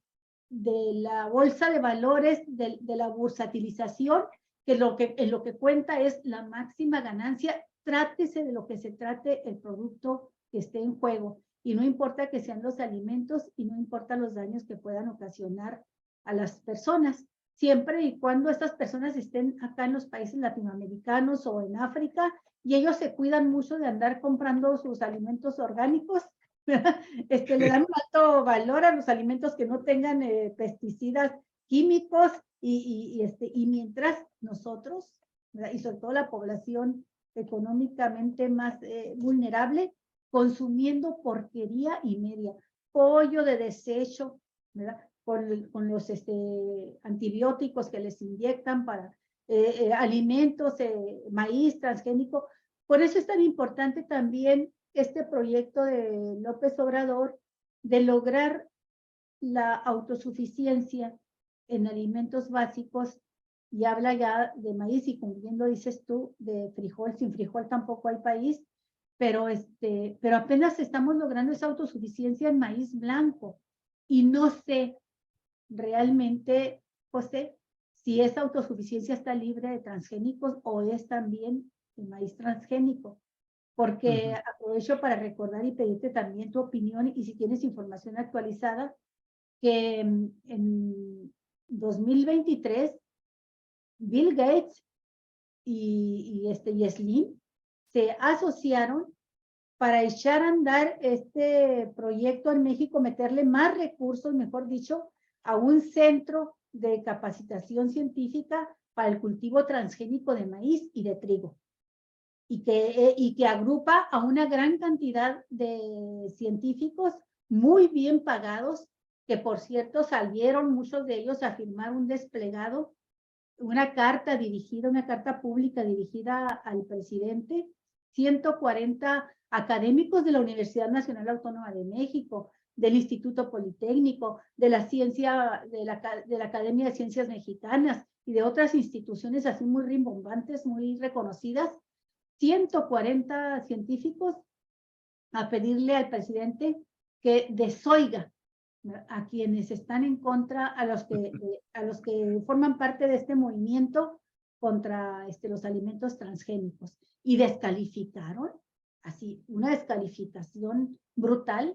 [SPEAKER 2] la bolsa de valores, de la bursatilización, que en lo que cuenta es la máxima ganancia, trátese de lo que se trate el producto que esté en juego. Y no importa que sean los alimentos y no importa los daños que puedan ocasionar a las personas, siempre y cuando estas personas estén acá en los países latinoamericanos o en África, y ellos se cuidan mucho de andar comprando sus alimentos orgánicos, le dan un alto valor a los alimentos que no tengan pesticidas químicos, y mientras nosotros, ¿verdad?, y sobre todo la población económicamente más vulnerable, consumiendo porquería y media, pollo de desecho, ¿verdad?, con los antibióticos que les inyectan para alimentos, maíz transgénico, Por eso es tan importante también este proyecto de López Obrador de lograr la autosuficiencia en alimentos básicos, y habla ya de maíz, y como bien lo dices tú, de frijol. Sin frijol tampoco hay país, pero apenas estamos logrando esa autosuficiencia en maíz blanco. Y no sé realmente, José, si esa autosuficiencia está libre de transgénicos o es también el maíz transgénico. Porque aprovecho para recordar y pedirte también tu opinión, y si tienes información actualizada, que en 2023 Bill Gates y Slim se asociaron para echar a andar este proyecto en México, meterle más recursos, mejor dicho, a un centro de capacitación científica para el cultivo transgénico de maíz y de trigo. Y que agrupa a una gran cantidad de científicos muy bien pagados, que por cierto salieron muchos de ellos a firmar un desplegado, una carta pública dirigida al presidente, 140 académicos de la Universidad Nacional Autónoma de México, del Instituto Politécnico, de la Academia de Ciencias Mexicanas y de otras instituciones así muy rimbombantes, muy reconocidas, 140 científicos a pedirle al presidente que desoiga a quienes están en contra, a los que forman parte de este movimiento contra los alimentos transgénicos. Y descalificaron, así, una descalificación brutal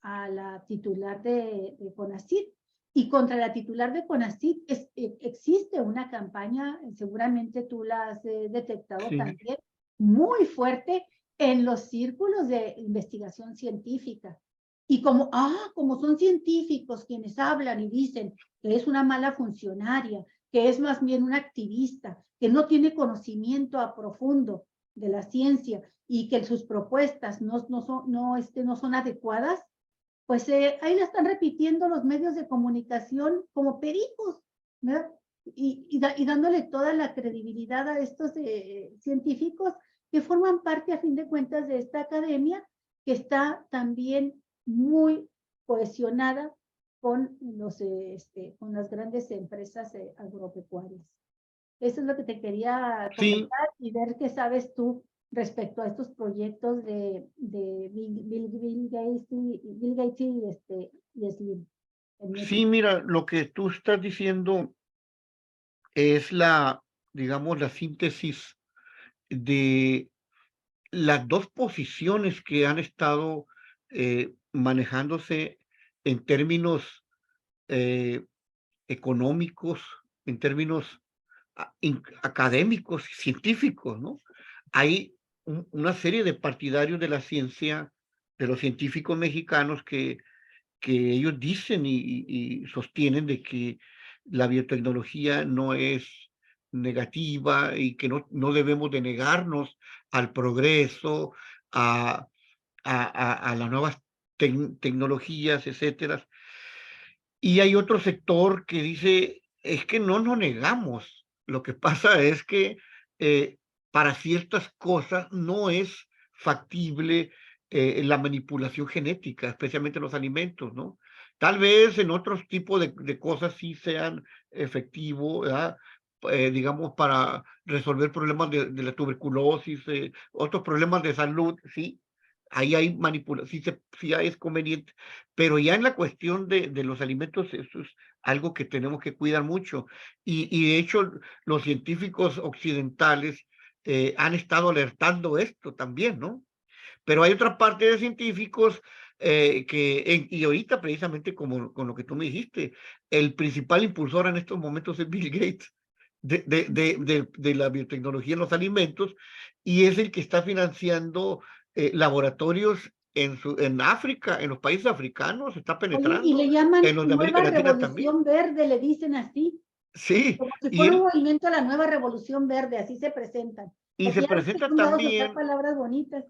[SPEAKER 2] a la titular de CONACYT. Y contra la titular de CONACYT existe una campaña, seguramente tú la has detectado también, muy fuerte en los círculos de investigación científica. Y como son científicos quienes hablan y dicen que es una mala funcionaria, que es más bien una activista, que no tiene conocimiento a profundo de la ciencia y que sus propuestas no son adecuadas, pues ahí la están repitiendo los medios de comunicación como pericos, ¿verdad? Y dándole toda la credibilidad a estos científicos que forman parte, a fin de cuentas, de esta academia, que está también muy cohesionada con las grandes empresas agropecuarias. Eso es lo que te quería comentar y ver qué sabes tú respecto a estos proyectos de Bill Gates y Slim.
[SPEAKER 3] Sí, mira, lo que tú estás diciendo es digamos, la síntesis de las dos posiciones que han estado manejándose en términos económicos, en términos académicos y científicos, ¿no? Hay una serie de partidarios de la ciencia, de los científicos mexicanos que ellos dicen y sostienen de que la biotecnología no es negativa y que no debemos de negarnos al progreso, a las nuevas tecnologías, etcétera. Y hay otro sector que dice, es que no nos negamos. Lo que pasa es que para ciertas cosas no es factible la manipulación genética, especialmente en los alimentos, ¿no? Tal vez en otros tipos de cosas sí sean efectivos, ¿verdad? Digamos, para resolver problemas de la tuberculosis, otros problemas de salud, sí. Ahí hay manipulación, sí es conveniente, pero ya en la cuestión de los alimentos, eso es algo que tenemos que cuidar mucho. Y de hecho, los científicos occidentales han estado alertando esto también, ¿no? Pero hay otra parte de científicos y ahorita precisamente como con lo que tú me dijiste, el principal impulsor en estos momentos es Bill Gates de la biotecnología en los alimentos, y es el que está financiando laboratorios en África, en los países africanos, está
[SPEAKER 2] Oye, y
[SPEAKER 3] penetrando,
[SPEAKER 2] le llaman
[SPEAKER 3] en los de
[SPEAKER 2] Nueva
[SPEAKER 3] América Latina también.
[SPEAKER 2] Revolución Verde, le dicen así,
[SPEAKER 3] Sí,
[SPEAKER 2] como si
[SPEAKER 3] y,
[SPEAKER 2] fuera un movimiento a la Nueva Revolución Verde, así se presentan.
[SPEAKER 3] y
[SPEAKER 2] Porque
[SPEAKER 3] se
[SPEAKER 2] ya ves que
[SPEAKER 3] presenta
[SPEAKER 2] son dados a usar
[SPEAKER 3] también
[SPEAKER 2] palabras bonitas.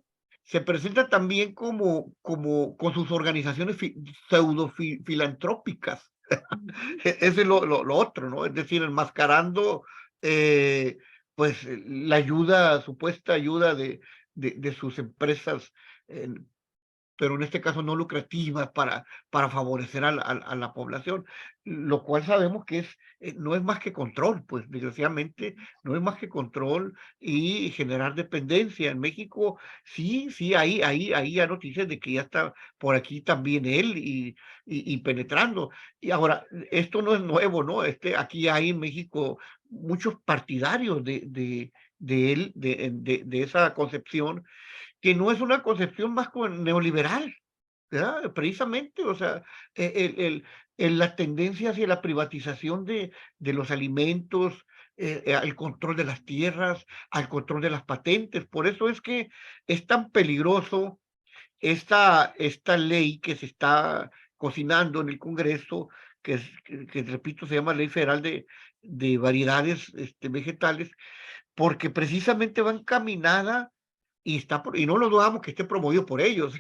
[SPEAKER 3] se presenta también como con sus organizaciones pseudo filantrópicas. Ese es lo otro, ¿no? Es decir, enmascarando, pues, la ayuda, supuesta ayuda de sus empresas, pero en este caso no lucrativas para favorecer a la población, lo cual sabemos que no es más que control, pues desgraciadamente no es más que control y generar dependencia. En México sí, hay ya noticias de que ya está por aquí también él y penetrando. Y ahora, esto no es nuevo, ¿no? Aquí hay en México muchos partidarios de él, de esa concepción, que no es una concepción más neoliberal, ¿verdad? Precisamente, o sea, la tendencia hacia la privatización de los alimentos, al control de las tierras, al control de las patentes. Por eso es que es tan peligroso esta ley que se está cocinando en el Congreso, que repito, se llama Ley Federal de Variedades Vegetales, porque precisamente va encaminada y no lo dudamos que esté promovido por ellos,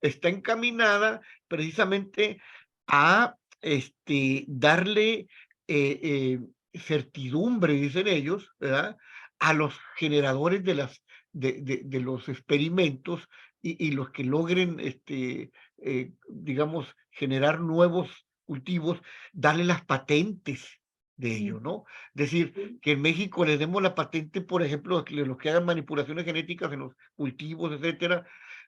[SPEAKER 3] está encaminada precisamente a darle certidumbre, dicen ellos, ¿verdad? A los generadores de los experimentos y los que logren, digamos, generar nuevos cultivos, darle las patentes de ello, ¿no? Es decir, que en México les demos la patente, por ejemplo, de los que hagan manipulaciones genéticas en los cultivos, etcétera,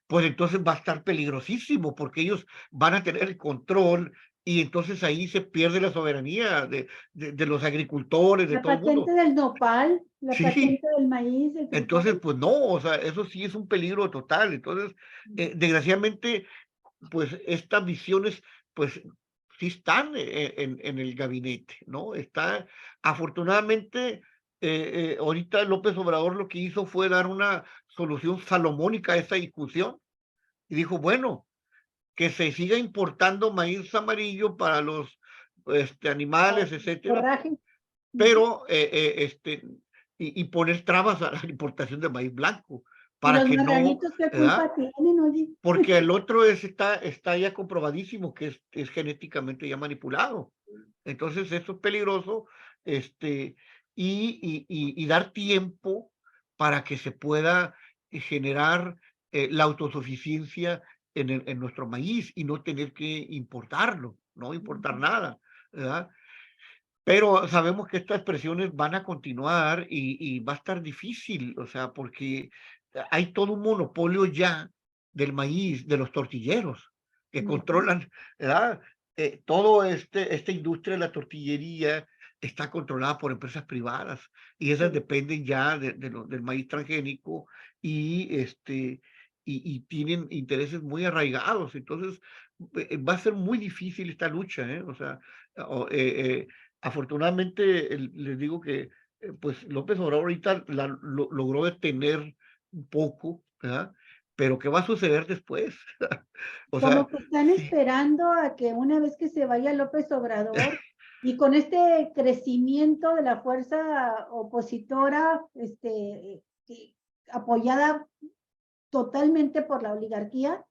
[SPEAKER 3] pues entonces va a estar peligrosísimo, porque ellos van a tener el control y entonces ahí se pierde la soberanía de los agricultores, de
[SPEAKER 2] La
[SPEAKER 3] todo el mundo.
[SPEAKER 2] patente del nopal, la
[SPEAKER 3] Sí,
[SPEAKER 2] patente del maíz, el
[SPEAKER 3] entonces,
[SPEAKER 2] frijol.
[SPEAKER 3] pues no, o sea, eso sí es un peligro total. Entonces, desgraciadamente, pues estas visiones, pues sí están en el gabinete, ¿no? Afortunadamente, ahorita López Obrador lo que hizo fue dar una solución salomónica a esa discusión y dijo, bueno, que se siga importando maíz amarillo para los animales, etcétera,
[SPEAKER 2] Forraje.
[SPEAKER 3] pero y poner trabas a la importación de maíz blanco
[SPEAKER 2] Y
[SPEAKER 3] para
[SPEAKER 2] los
[SPEAKER 3] que no,
[SPEAKER 2] marranitos, ¿qué
[SPEAKER 3] ¿verdad?
[SPEAKER 2] culpa tienen, oye?
[SPEAKER 3] Porque el otro está ya comprobadísimo que es genéticamente ya manipulado. Entonces, eso es peligroso, y dar tiempo para que se pueda generar la autosuficiencia en nuestro maíz y no tener que importarlo, no importar nada, ¿verdad? Pero sabemos que estas presiones van a continuar y va a estar difícil, o sea, porque hay todo un monopolio ya del maíz, de los tortilleros, que controlan, ¿verdad? Todo esta industria de la tortillería está controlada por empresas privadas y esas dependen ya del maíz transgénico y, y tienen intereses muy arraigados. Entonces, va a ser muy difícil esta lucha, ¿eh? O sea, o, afortunadamente, les digo que pues López Obrador ahorita logró detener un poco, ¿verdad? Pero ¿qué va a suceder después? O sea,
[SPEAKER 2] Como que están
[SPEAKER 3] sí,
[SPEAKER 2] esperando a que una vez que se vaya López Obrador y con este crecimiento de la fuerza opositora, apoyada totalmente por la oligarquía,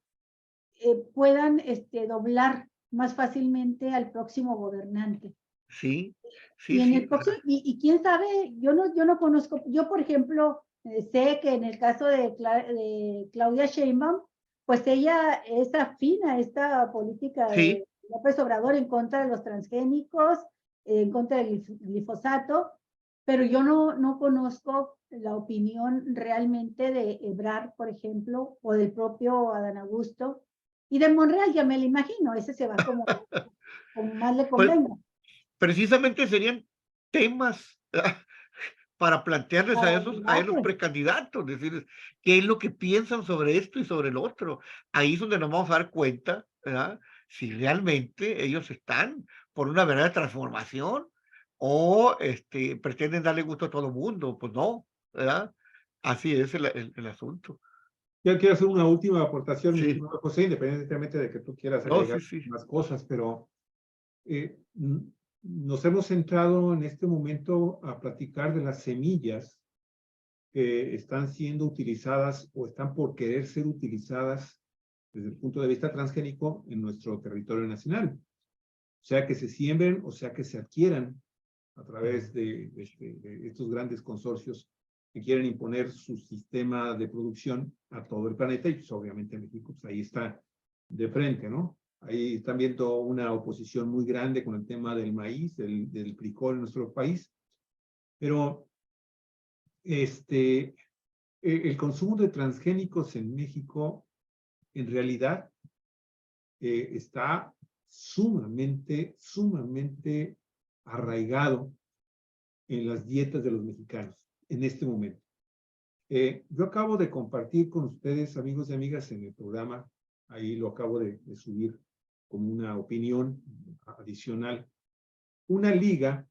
[SPEAKER 2] puedan doblar más fácilmente al próximo gobernante.
[SPEAKER 3] sí,
[SPEAKER 2] Y
[SPEAKER 3] sí,
[SPEAKER 2] en
[SPEAKER 3] sí,
[SPEAKER 2] el próximo, y quién sabe, yo no conozco, yo por ejemplo, sé que en el caso de Claudia Sheinbaum, pues ella es afín a esta política
[SPEAKER 3] sí,
[SPEAKER 2] de López Obrador en contra de los transgénicos, en contra del glifosato, pero yo no conozco la opinión realmente de Ebrard, por ejemplo, o del propio Adán Augusto, y de Monreal ya me lo imagino, ese se va como más le
[SPEAKER 3] pues
[SPEAKER 2] convenga.
[SPEAKER 3] precisamente serían temas para plantearles
[SPEAKER 2] Para
[SPEAKER 3] a esos
[SPEAKER 2] debate.
[SPEAKER 3] precandidatos, decirles qué es lo que piensan sobre esto y sobre el otro. Ahí es donde nos vamos a dar cuenta, ¿verdad? Si realmente ellos están por una verdadera transformación o pretenden darle gusto a todo el mundo. Pues no, ¿verdad? Así es el asunto.
[SPEAKER 1] Yo quiero hacer una última aportación, mi
[SPEAKER 3] Sí,
[SPEAKER 1] estimado José, independientemente de que tú quieras
[SPEAKER 3] no,
[SPEAKER 1] agregar
[SPEAKER 3] sí, sí,
[SPEAKER 1] más cosas, pero nos hemos centrado en este momento a platicar de las semillas que están siendo utilizadas o están por querer ser utilizadas desde el punto de vista transgénico en nuestro territorio nacional. O sea que se siembren o sea que se adquieran a través de estos grandes consorcios que quieren imponer su sistema de producción a todo el planeta y pues obviamente México pues ahí está de frente, ¿no? Ahí están viendo una oposición muy grande con el tema del maíz, del frijol en nuestro país, pero el consumo de transgénicos en México en realidad está sumamente arraigado en las dietas de los mexicanos en este momento. Yo acabo de compartir con ustedes, amigos y amigas, en el programa, ahí lo acabo de subir como una opinión adicional, una liga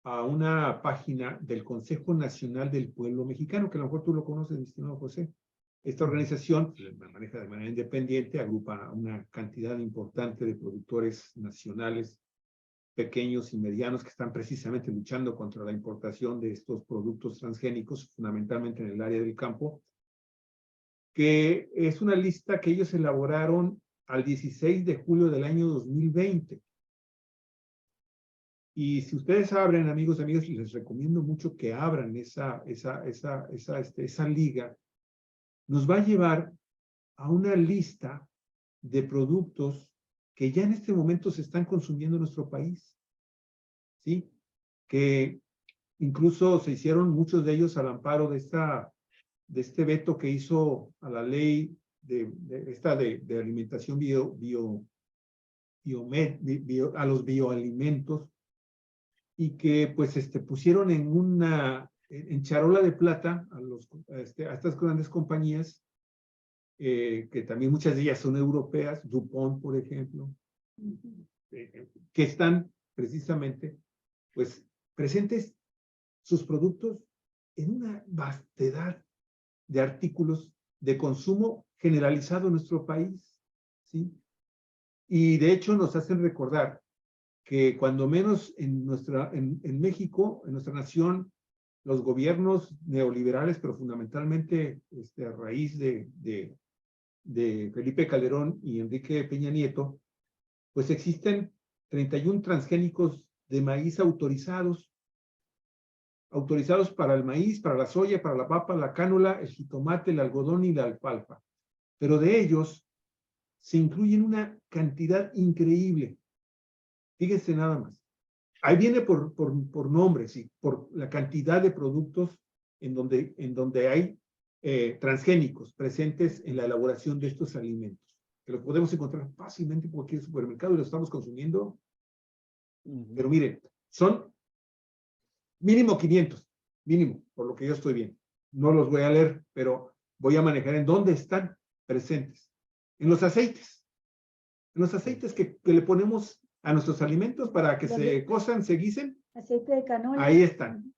[SPEAKER 1] a una página del Consejo Nacional del Pueblo Mexicano, que a lo mejor tú lo conoces, mi estimado José. Esta organización la maneja de manera independiente, agrupa una cantidad importante de productores nacionales, pequeños y medianos, que están precisamente luchando contra la importación de estos productos transgénicos, fundamentalmente en el área del campo, que es una lista que ellos elaboraron al 16 de julio del año 2020. Y si ustedes abren, amigos y amigas, les recomiendo mucho que abran esa liga. Nos va a llevar a una lista de productos que ya en este momento se están consumiendo en nuestro país, ¿sí? Que incluso se hicieron muchos de ellos al amparo de este veto que hizo a la ley de alimentación a los bioalimentos, y que pues pusieron en charola de plata a estas grandes compañías, que también muchas de ellas son europeas, DuPont, por ejemplo, que están precisamente pues presentes sus productos en una vastedad de artículos de consumo generalizado en nuestro país, ¿sí? Y de hecho nos hacen recordar que cuando menos en México, en nuestra nación, los gobiernos neoliberales, pero fundamentalmente a raíz de Felipe Calderón y Enrique Peña Nieto, pues existen 31 transgénicos de maíz autorizados para el maíz, para la soya, para la papa, la cánola, el jitomate, el algodón y la alfalfa. Pero de ellos se incluyen una cantidad increíble. Fíjense nada más. Ahí viene por nombres y por la cantidad de productos en donde hay transgénicos presentes en la elaboración de estos alimentos, que los podemos encontrar fácilmente en cualquier supermercado y los estamos consumiendo. Pero miren, son mínimo 500, mínimo, por lo que yo estoy viendo. No los voy a leer, pero voy a manejar en dónde están presentes. En los aceites. En los aceites que le ponemos a nuestros alimentos para que se cosan, se guisen.
[SPEAKER 2] Aceite de canola.
[SPEAKER 1] Ahí están.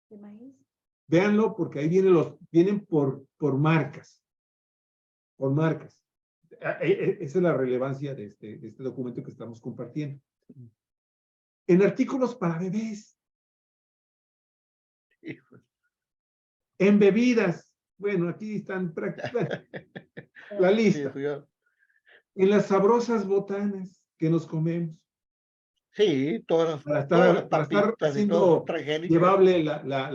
[SPEAKER 2] De maíz.
[SPEAKER 1] Véanlo porque ahí vienen por marcas. Por marcas. Esa es la relevancia de este documento que estamos compartiendo. En artículos para bebés. En bebidas. Bueno, aquí están la lista. En las sabrosas botanas que nos comemos.
[SPEAKER 3] Sí, todas
[SPEAKER 1] para estar haciendo llevable la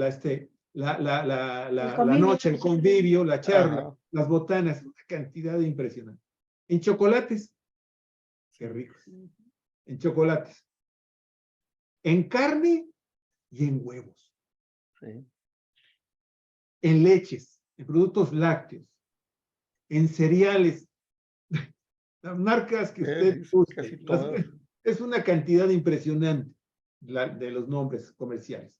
[SPEAKER 1] noche, el convivio, la charla, las botanas, una cantidad impresionante. En chocolates, qué ricos. En chocolates. En carne y en huevos.
[SPEAKER 3] Sí.
[SPEAKER 1] En leches, en productos lácteos, en cereales, las marcas que usted guste. Es una cantidad impresionante de los nombres comerciales.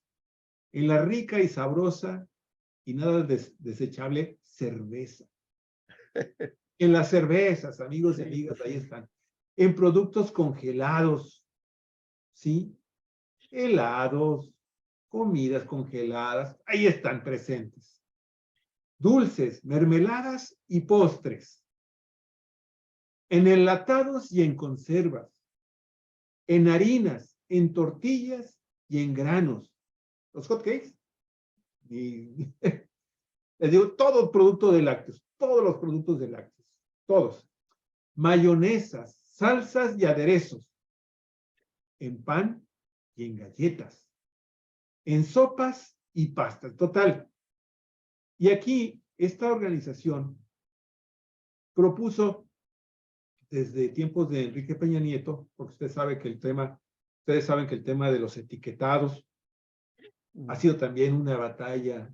[SPEAKER 1] En la rica y sabrosa y nada desechable cerveza. En las cervezas, amigos y amigas, ahí están. En productos congelados, ¿sí? Helados, comidas congeladas, ahí están presentes. Dulces, mermeladas y postres. En enlatados y en conservas. En harinas, en tortillas y en granos. Los hot cakes. Les digo, todo producto de lácteos, todos los productos de lácteos, todos. Mayonesas, salsas y aderezos. En pan y en galletas. En sopas y pastas. Total, Y aquí, esta organización propuso desde tiempos de Enrique Peña Nieto, porque ustedes saben que el tema de los etiquetados ha sido también una batalla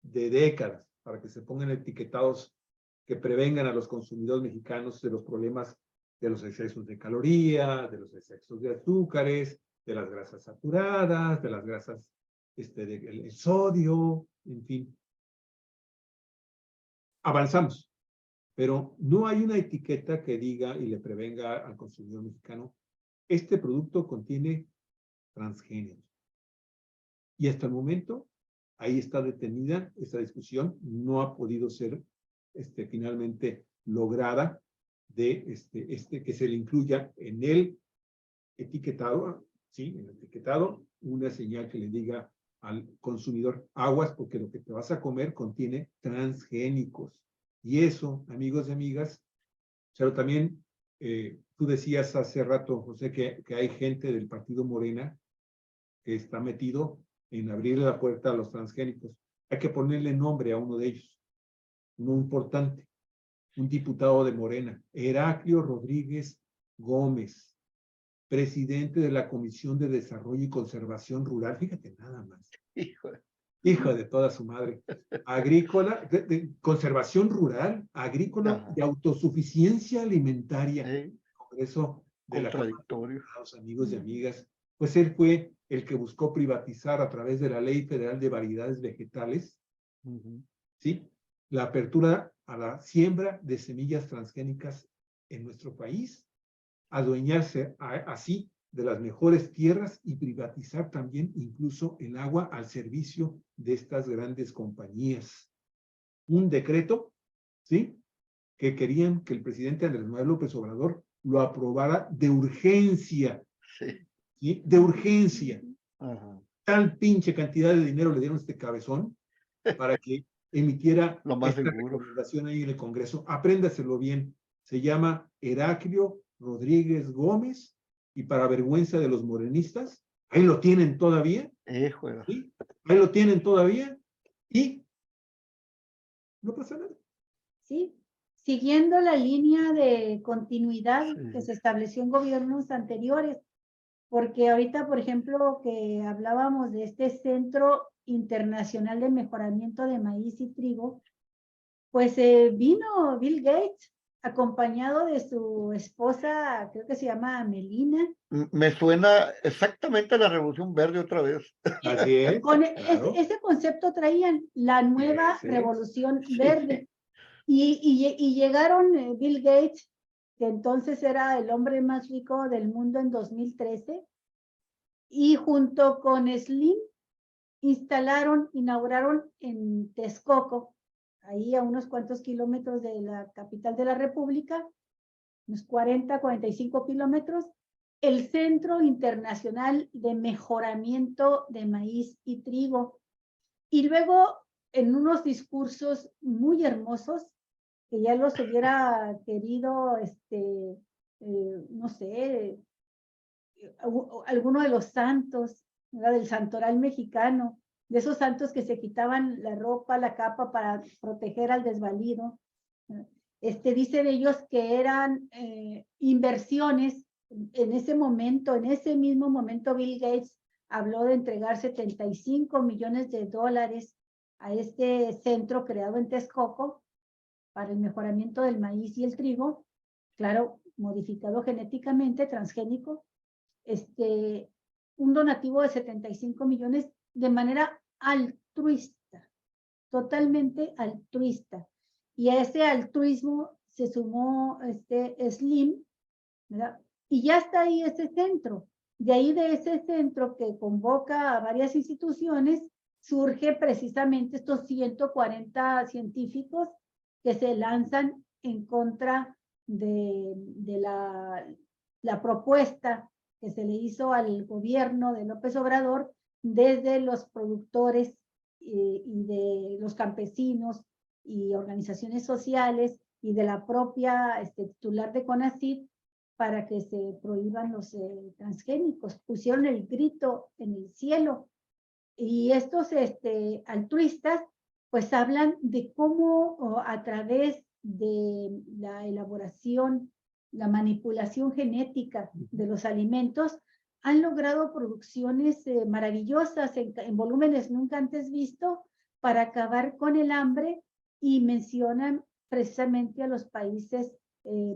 [SPEAKER 1] de décadas para que se pongan etiquetados que prevengan a los consumidores mexicanos de los problemas de los excesos de calorías, de los excesos de azúcares, de las grasas saturadas, de las grasas, el sodio, en fin. Avanzamos, pero no hay una etiqueta que diga y le prevenga al consumidor mexicano, este producto contiene transgénicos. Y hasta el momento, ahí está detenida esta discusión, no ha podido ser finalmente lograda de que se le incluya en el etiquetado, ¿sí? En el etiquetado, una señal que le diga al consumidor, aguas, porque lo que te vas a comer contiene transgénicos. Y eso, amigos y amigas, pero también tú decías hace rato, José, que hay gente del partido Morena que está metido en abrir la puerta a los transgénicos. Hay que ponerle nombre a uno de ellos, uno importante, un diputado de Morena, Heraclio Rodríguez Gómez, presidente de la Comisión de Desarrollo y Conservación Rural, fíjate nada más. Hija de toda su madre. Agrícola, de conservación rural, agrícola, de autosuficiencia alimentaria. Congreso de la Cámara de Diputados, amigos y amigas. Pues él fue el que buscó privatizar a través de la Ley Federal de Variedades Vegetales, ¿sí? La apertura a la siembra de semillas transgénicas en nuestro país, adueñarse así de las mejores tierras y privatizar también incluso el agua al servicio de estas grandes compañías. Un decreto, ¿sí? Que querían que el presidente Andrés Manuel López Obrador lo aprobara de urgencia. ¿Sí? De urgencia. Tal pinche cantidad de dinero le dieron a este cabezón para que emitiera esta recomendación ahí en el Congreso. Apréndaselo bien. Se llama Heraclio Rodríguez Gómez, y para vergüenza de los morenistas, ahí lo tienen todavía. ¿Sí? Ahí lo tienen todavía y no pasa nada.
[SPEAKER 2] Sí, siguiendo la línea de continuidad que se estableció en gobiernos anteriores, porque ahorita, por ejemplo, que hablábamos de este Centro Internacional de Mejoramiento de Maíz y Trigo, pues vino Bill Gates acompañado de su esposa, creo que se llama Melina.
[SPEAKER 3] Me suena exactamente a la Revolución Verde otra vez.
[SPEAKER 1] Así es.
[SPEAKER 2] Con
[SPEAKER 1] claro.
[SPEAKER 2] ese concepto traían la nueva Revolución Verde. Y llegaron Bill Gates, que entonces era el hombre más rico del mundo en 2013, y junto con Slim inauguraron en Texcoco, ahí a unos cuantos kilómetros de la capital de la República, unos 45 kilómetros, el Centro Internacional de Mejoramiento de Maíz y Trigo. Y luego, en unos discursos muy hermosos, que ya los hubiera querido, no sé, alguno de los santos, ¿verdad? Del santoral mexicano, de esos santos que se quitaban la ropa, la capa para proteger al desvalido. Dice de ellos que eran inversiones. En ese momento, en ese mismo momento, Bill Gates habló de entregar 75 millones de dólares a este centro creado en Texcoco para el mejoramiento del maíz y el trigo, claro, modificado genéticamente, transgénico, un donativo de 75 millones de manera altruista, totalmente altruista. Y a ese altruismo se sumó Slim, ¿verdad? Y ya está ahí ese centro. De ahí de ese centro que convoca a varias instituciones, surge precisamente estos 140 científicos que se lanzan en contra de la propuesta que se le hizo al gobierno de López Obrador desde los productores y de los campesinos y organizaciones sociales y de la propia titular de CONACYT para que se prohíban los transgénicos. Pusieron el grito en el cielo y estos altruistas pues hablan de cómo a través de la elaboración, la manipulación genética de los alimentos, han logrado producciones maravillosas en volúmenes nunca antes visto para acabar con el hambre, y mencionan precisamente a los países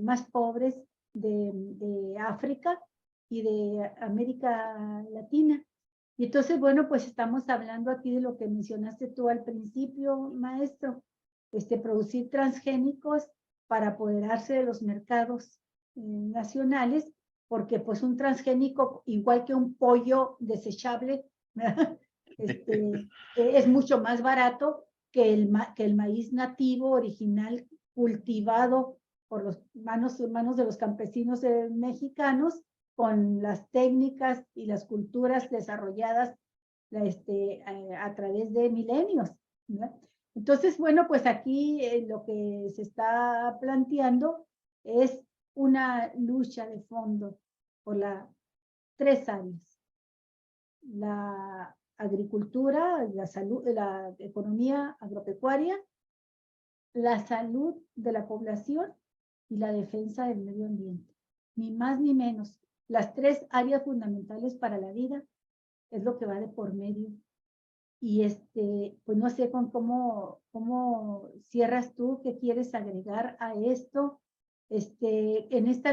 [SPEAKER 2] más pobres de África y de América Latina. Y entonces, bueno, pues estamos hablando aquí de lo que mencionaste tú al principio, maestro, producir transgénicos para apoderarse de los mercados nacionales, porque pues un transgénico, igual que un pollo desechable, es mucho más barato que el maíz nativo, original, cultivado por los manos de los campesinos mexicanos, con las técnicas y las culturas desarrolladas a través de milenios, ¿no? Entonces, bueno, pues aquí lo que se está planteando es una lucha de fondo por tres áreas: la agricultura, la salud, la economía agropecuaria, la salud de la población y la defensa del medio ambiente. Ni más ni menos. Las tres áreas fundamentales para la vida es lo que va de por medio. Y pues no sé cómo cierras tú, qué quieres agregar a esto, en esta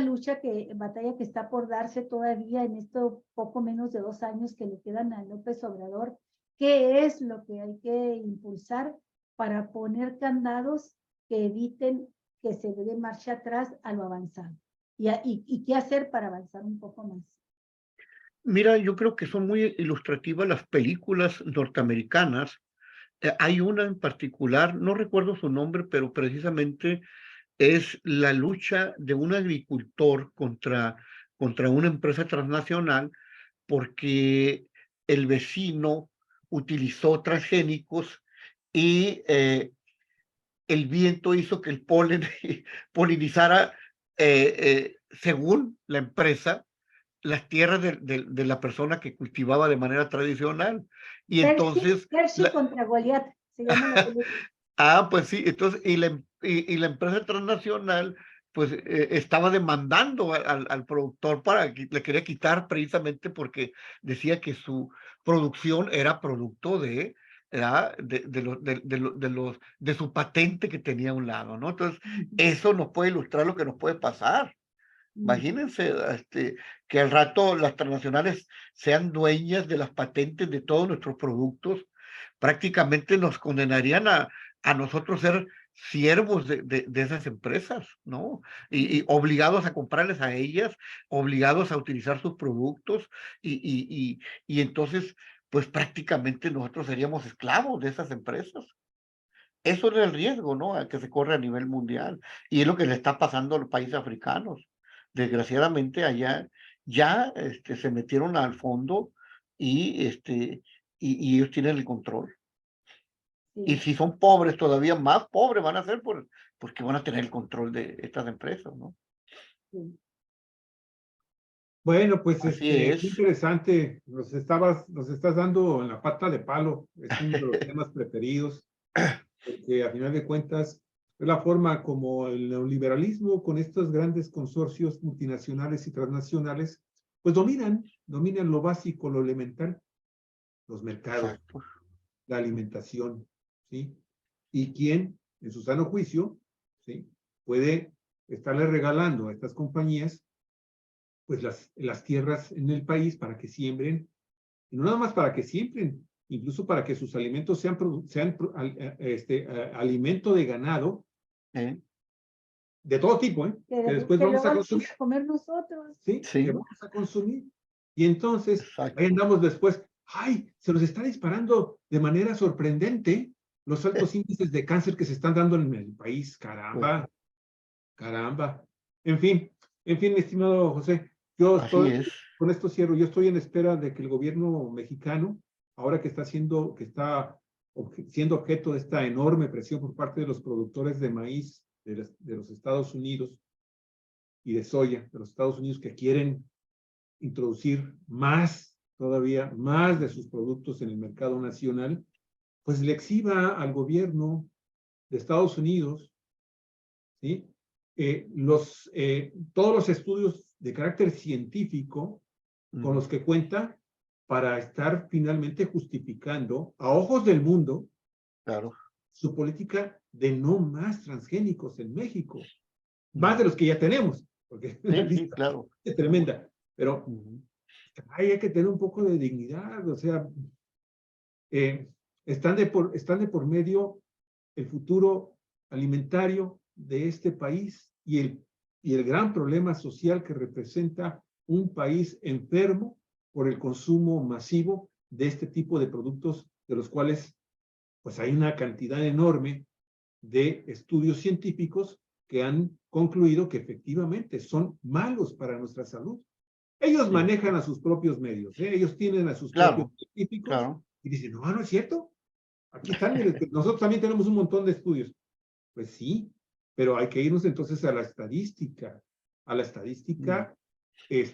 [SPEAKER 2] batalla que está por darse todavía en esto poco menos de 2 años que le quedan a López Obrador. ¿Qué es lo que hay que impulsar para poner candados que eviten que se dé marcha atrás a lo avanzado? ¿Y qué hacer para avanzar un poco más?
[SPEAKER 3] Mira, yo creo que son muy ilustrativas las películas norteamericanas. Hay una en particular, no recuerdo su nombre, pero precisamente es la lucha de un agricultor contra una empresa transnacional, porque el vecino utilizó transgénicos y el viento hizo que el polen polinizara, según la empresa, las tierras de la persona que cultivaba de manera tradicional. Y entonces,
[SPEAKER 2] Hershey contra Goliat, se llama la película.
[SPEAKER 3] pues sí, entonces, y la empresa transnacional, pues estaba demandando al productor para que le quería quitar, precisamente porque decía que su producción era producto ¿verdad? De su patente que tenía a un lado, ¿no? Entonces, eso nos puede ilustrar lo que nos puede pasar. Imagínense, que al rato las transnacionales sean dueñas de las patentes de todos nuestros productos. Prácticamente nos condenarían a nosotros ser siervos de esas empresas, ¿no? Y obligados a comprarles a ellas, obligados a utilizar sus productos, y entonces, pues prácticamente nosotros seríamos esclavos de esas empresas. Eso es el riesgo, ¿no? Al que se corre a nivel mundial. Y es lo que le está pasando a los países africanos. Desgraciadamente allá ya se metieron al fondo, y, y ellos tienen el control. Y
[SPEAKER 2] Sí,
[SPEAKER 3] si son pobres, todavía más pobres van a ser porque van a tener el control de estas empresas, ¿no?
[SPEAKER 2] sí.
[SPEAKER 1] Bueno, pues
[SPEAKER 3] Así
[SPEAKER 1] qué
[SPEAKER 3] es.
[SPEAKER 1] interesante. Nos estás dando en la pata de palo. Es uno de los temas preferidos, porque a final de cuentas es la forma como el neoliberalismo con estos grandes consorcios multinacionales y transnacionales, pues dominan lo básico, lo elemental, los mercados,
[SPEAKER 3] Exacto.
[SPEAKER 1] la alimentación, ¿sí? Y quién, en su sano juicio, ¿sí? Puede estarle regalando a estas compañías pues las tierras en el país para que siembren, y no nada más para que siembren, incluso para que sus alimentos sean alimento de ganado
[SPEAKER 3] ¿Eh?
[SPEAKER 1] de todo tipo, que después
[SPEAKER 2] Que
[SPEAKER 1] vamos
[SPEAKER 2] luego
[SPEAKER 1] a
[SPEAKER 2] vamos
[SPEAKER 1] consumir,
[SPEAKER 2] a comer nosotros.
[SPEAKER 1] ¿sí? Que
[SPEAKER 3] Sí,
[SPEAKER 1] vamos a consumir. Y entonces, ahí
[SPEAKER 3] exacto.
[SPEAKER 1] andamos después, ¡ay! Se nos está disparando de manera sorprendente los altos índices de cáncer que se están dando en el país.
[SPEAKER 3] Pues,
[SPEAKER 1] Caramba, caramba. En fin, mi estimado José, yo
[SPEAKER 3] así
[SPEAKER 1] estoy,
[SPEAKER 3] es.
[SPEAKER 1] con esto cierro, yo estoy en espera de que el gobierno mexicano, ahora que está siendo objeto de esta enorme presión por parte de los productores de maíz de los Estados Unidos y de soya de los Estados Unidos, que quieren introducir todavía más de sus productos en el mercado nacional, pues le exhiba al gobierno de Estados Unidos, ¿sí? Todos los estudios de carácter científico con los que cuenta para estar finalmente justificando a ojos del mundo
[SPEAKER 3] Claro.
[SPEAKER 1] su política de no más transgénicos en México, más de los que ya tenemos, porque la
[SPEAKER 3] Sí, sí,
[SPEAKER 1] lista
[SPEAKER 3] claro.
[SPEAKER 1] es tremenda, pero hay que tener un poco de dignidad, o sea, están de por medio el futuro alimentario de este país y el gran problema social que representa un país enfermo por el consumo masivo de este tipo de productos, de los cuales pues hay una cantidad enorme de estudios científicos que han concluido que efectivamente son malos para nuestra salud. Ellos
[SPEAKER 3] Sí.
[SPEAKER 1] manejan a sus propios medios, ¿eh? Ellos tienen a sus
[SPEAKER 3] Claro,
[SPEAKER 1] propios científicos
[SPEAKER 3] claro.
[SPEAKER 1] y dicen, no es cierto. Aquí están, miren, nosotros también tenemos un montón de estudios. Pues sí, pero hay que irnos entonces a la estadística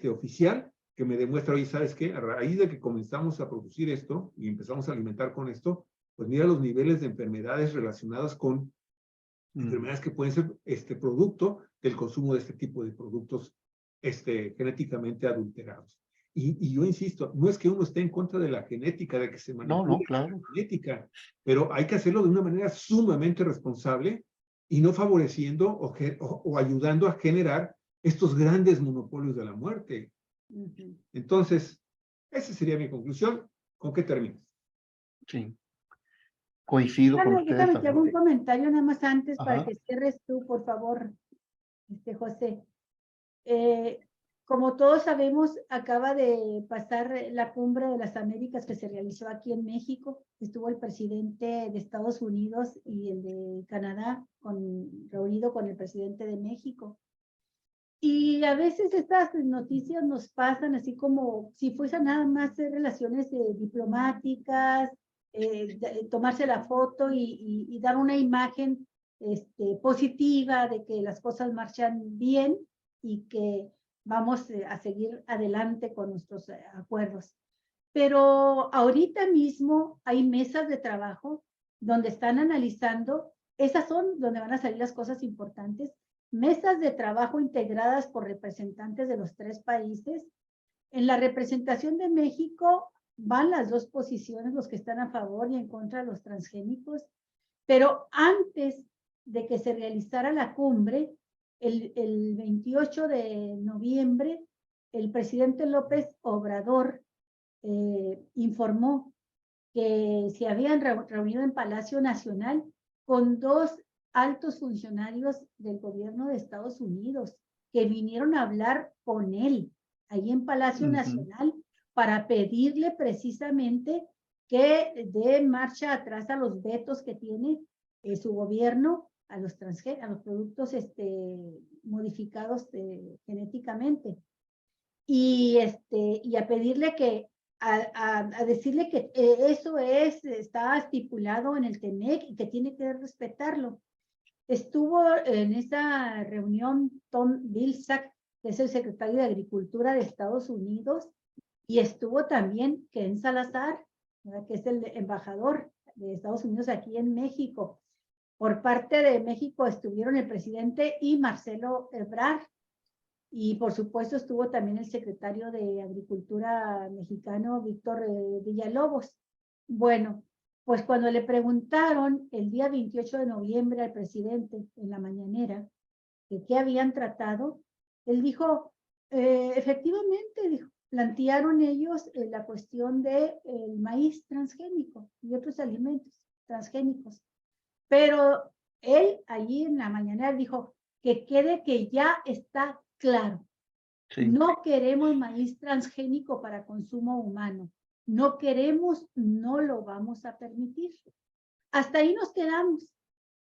[SPEAKER 1] oficial que me demuestra, oye, ¿sabes qué? A raíz de que comenzamos a producir esto y empezamos a alimentar con esto, pues mira los niveles de enfermedades relacionadas con enfermedades que pueden ser producto del consumo de este tipo de productos genéticamente adulterados. Y yo insisto, no es que uno esté en contra de la genética, de que se
[SPEAKER 3] No,
[SPEAKER 1] manipule
[SPEAKER 3] claro.
[SPEAKER 1] la genética, pero hay que hacerlo de una manera sumamente responsable y no favoreciendo o ayudando a generar estos grandes monopolios de la muerte. Entonces, esa sería mi conclusión. ¿Con qué termino?
[SPEAKER 3] Sí. Coincido con
[SPEAKER 2] Déjame
[SPEAKER 3] ustedes.
[SPEAKER 2] que haga un comentario nada más antes para
[SPEAKER 3] Ajá.
[SPEAKER 2] que cierres tú, por favor, José. Como todos sabemos, acaba de pasar la cumbre de las Américas que se realizó aquí en México. Estuvo el presidente de Estados Unidos y el de Canadá reunido con el presidente de México. Y a veces estas noticias nos pasan así como si fuesen nada más relaciones diplomáticas, tomarse la foto y dar una imagen positiva de que las cosas marchan bien y que vamos a seguir adelante con nuestros acuerdos. Pero ahorita mismo hay mesas de trabajo donde están analizando, esas son donde van a salir las cosas importantes, mesas de trabajo integradas por representantes de los 3 países. En la representación de México van las 2 posiciones, los que están a favor y en contra de los transgénicos, pero antes de que se realizara la cumbre, el 28 de noviembre, el presidente López Obrador informó que se habían reunido en Palacio Nacional con 2 altos funcionarios del gobierno de Estados Unidos que vinieron a hablar con él ahí en Palacio Nacional para pedirle precisamente que dé marcha atrás a los vetos que tiene su gobierno a los productos modificados genéticamente y a pedirle que a decirle que eso está estipulado en el TEMEC y que tiene que respetarlo. Estuvo en esa reunión Tom Vilsack, que es el secretario de Agricultura de Estados Unidos, y estuvo también Ken Salazar, ¿verdad?, que es el embajador de Estados Unidos aquí en México. Por parte de México estuvieron el presidente y Marcelo Ebrard, y por supuesto estuvo también el secretario de Agricultura mexicano, Víctor Villalobos. Bueno, pues cuando le preguntaron el día 28 de noviembre al presidente en la mañanera de qué habían tratado, él dijo, efectivamente, dijo, plantearon ellos la cuestión del maíz transgénico y otros alimentos transgénicos. Pero él allí en la mañanera dijo que quede que ya está claro. Sí. No queremos maíz transgénico para consumo humano. No queremos, no lo vamos a permitir. Hasta ahí nos quedamos,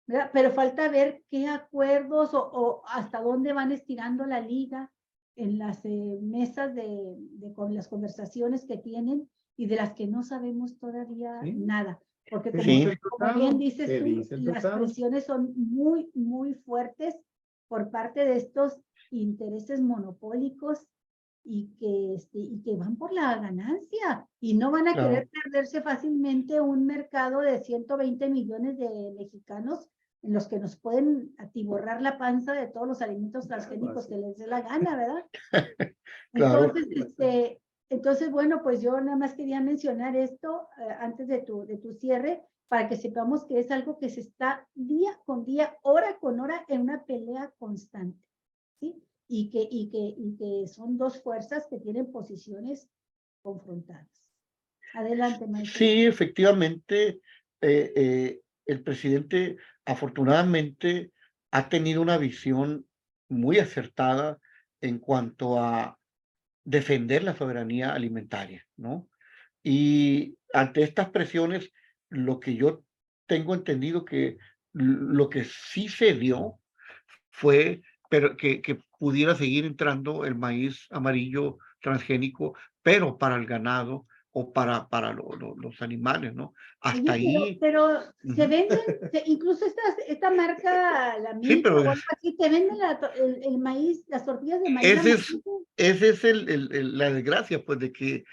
[SPEAKER 2] ¿verdad? Pero falta ver qué acuerdos o hasta dónde van estirando la liga en las mesas con las conversaciones que tienen y de las que no sabemos todavía nada. Porque como bien dices tú, las presiones son muy, muy fuertes por parte de estos intereses monopólicos y que van por la ganancia y no van a
[SPEAKER 3] Claro.
[SPEAKER 2] querer perderse fácilmente un mercado de 120 millones de mexicanos en los que nos pueden atiborrar la panza de todos los alimentos transgénicos que les dé la gana, ¿verdad?
[SPEAKER 3] Claro.
[SPEAKER 2] Entonces, bueno, pues yo nada más quería mencionar esto antes de tu cierre, para que sepamos que es algo que se está día con día, hora con hora, en una pelea constante, ¿sí? Y que son dos fuerzas que tienen posiciones confrontadas. Adelante, maestro.
[SPEAKER 3] Sí, efectivamente, el presidente afortunadamente ha tenido una visión muy acertada en cuanto a defender la soberanía alimentaria, ¿no? Y ante estas presiones, lo que yo tengo entendido que lo que sí se dio fue pero que pudiera seguir entrando el maíz amarillo transgénico, pero para el ganado o para los animales, ¿no? Hasta
[SPEAKER 2] Oye,
[SPEAKER 3] ahí.
[SPEAKER 2] pero se
[SPEAKER 3] Ujú.
[SPEAKER 2] venden, incluso esta marca, la
[SPEAKER 3] Sí,
[SPEAKER 2] Milka
[SPEAKER 3] pero
[SPEAKER 2] o algo así, te venden el maíz, las tortillas de maíz
[SPEAKER 3] ese es,
[SPEAKER 2] amarillo.
[SPEAKER 3] ese es la desgracia, pues, de que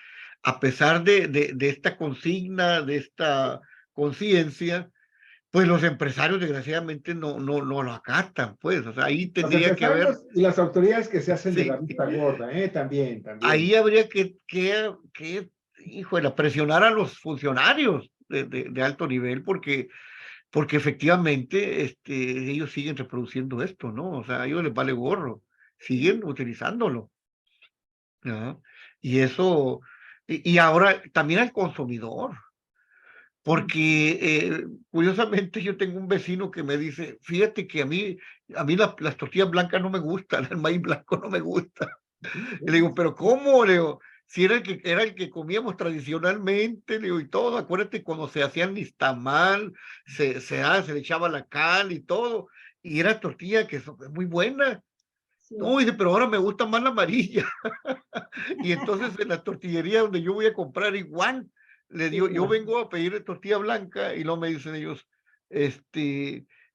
[SPEAKER 3] a pesar de esta consigna, de esta conciencia, pues los empresarios desgraciadamente no lo acatan, pues, o sea, ahí
[SPEAKER 1] Los
[SPEAKER 3] tendría que haber,
[SPEAKER 1] empresarios y las autoridades que se hacen de la
[SPEAKER 3] sí,
[SPEAKER 1] vista gorda, también.
[SPEAKER 3] ahí habría que, híjole, presionar a los funcionarios de alto nivel, porque efectivamente ellos siguen reproduciendo esto, ¿no? O sea, a ellos les vale gorro, siguen utilizándolo, ¿no? Y eso, y ahora también al consumidor. Porque curiosamente yo tengo un vecino que me dice, fíjate que a mí las tortillas blancas no me gustan, el maíz blanco no me gusta. Y le digo, pero ¿cómo? Le digo, si era el que comíamos tradicionalmente, le digo, y todo, acuérdate cuando se hacían nixtamal, se le echaba la cal y todo, y era tortilla que es muy buena.
[SPEAKER 2] Sí.
[SPEAKER 3] No, dice, pero ahora me gusta más la amarilla. Y entonces en la tortillería donde yo voy a comprar igual, le digo, yo vengo a pedir tortilla blanca y luego me dicen ellos,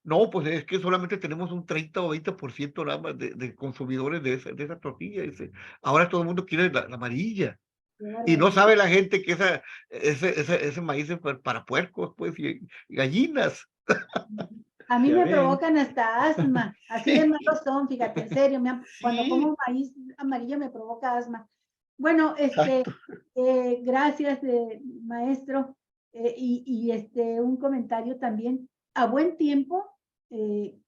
[SPEAKER 3] no, pues es que solamente tenemos un 30 o 20% nada más de consumidores de esa tortilla. Dice, ahora todo el mundo quiere la amarilla.
[SPEAKER 2] Qué
[SPEAKER 3] Y no
[SPEAKER 2] barbaridad.
[SPEAKER 3] sabe la gente que ese maíz es para puercos, pues, y gallinas.
[SPEAKER 2] A mí
[SPEAKER 1] Ya
[SPEAKER 2] me
[SPEAKER 1] ven.
[SPEAKER 2] provocan hasta asma, así de
[SPEAKER 3] Sí,
[SPEAKER 2] malos son, fíjate, en serio, cuando
[SPEAKER 3] sí,
[SPEAKER 2] como maíz amarillo me provoca asma. Bueno,
[SPEAKER 3] exacto.
[SPEAKER 2] gracias, maestro. Un comentario también. A buen tiempo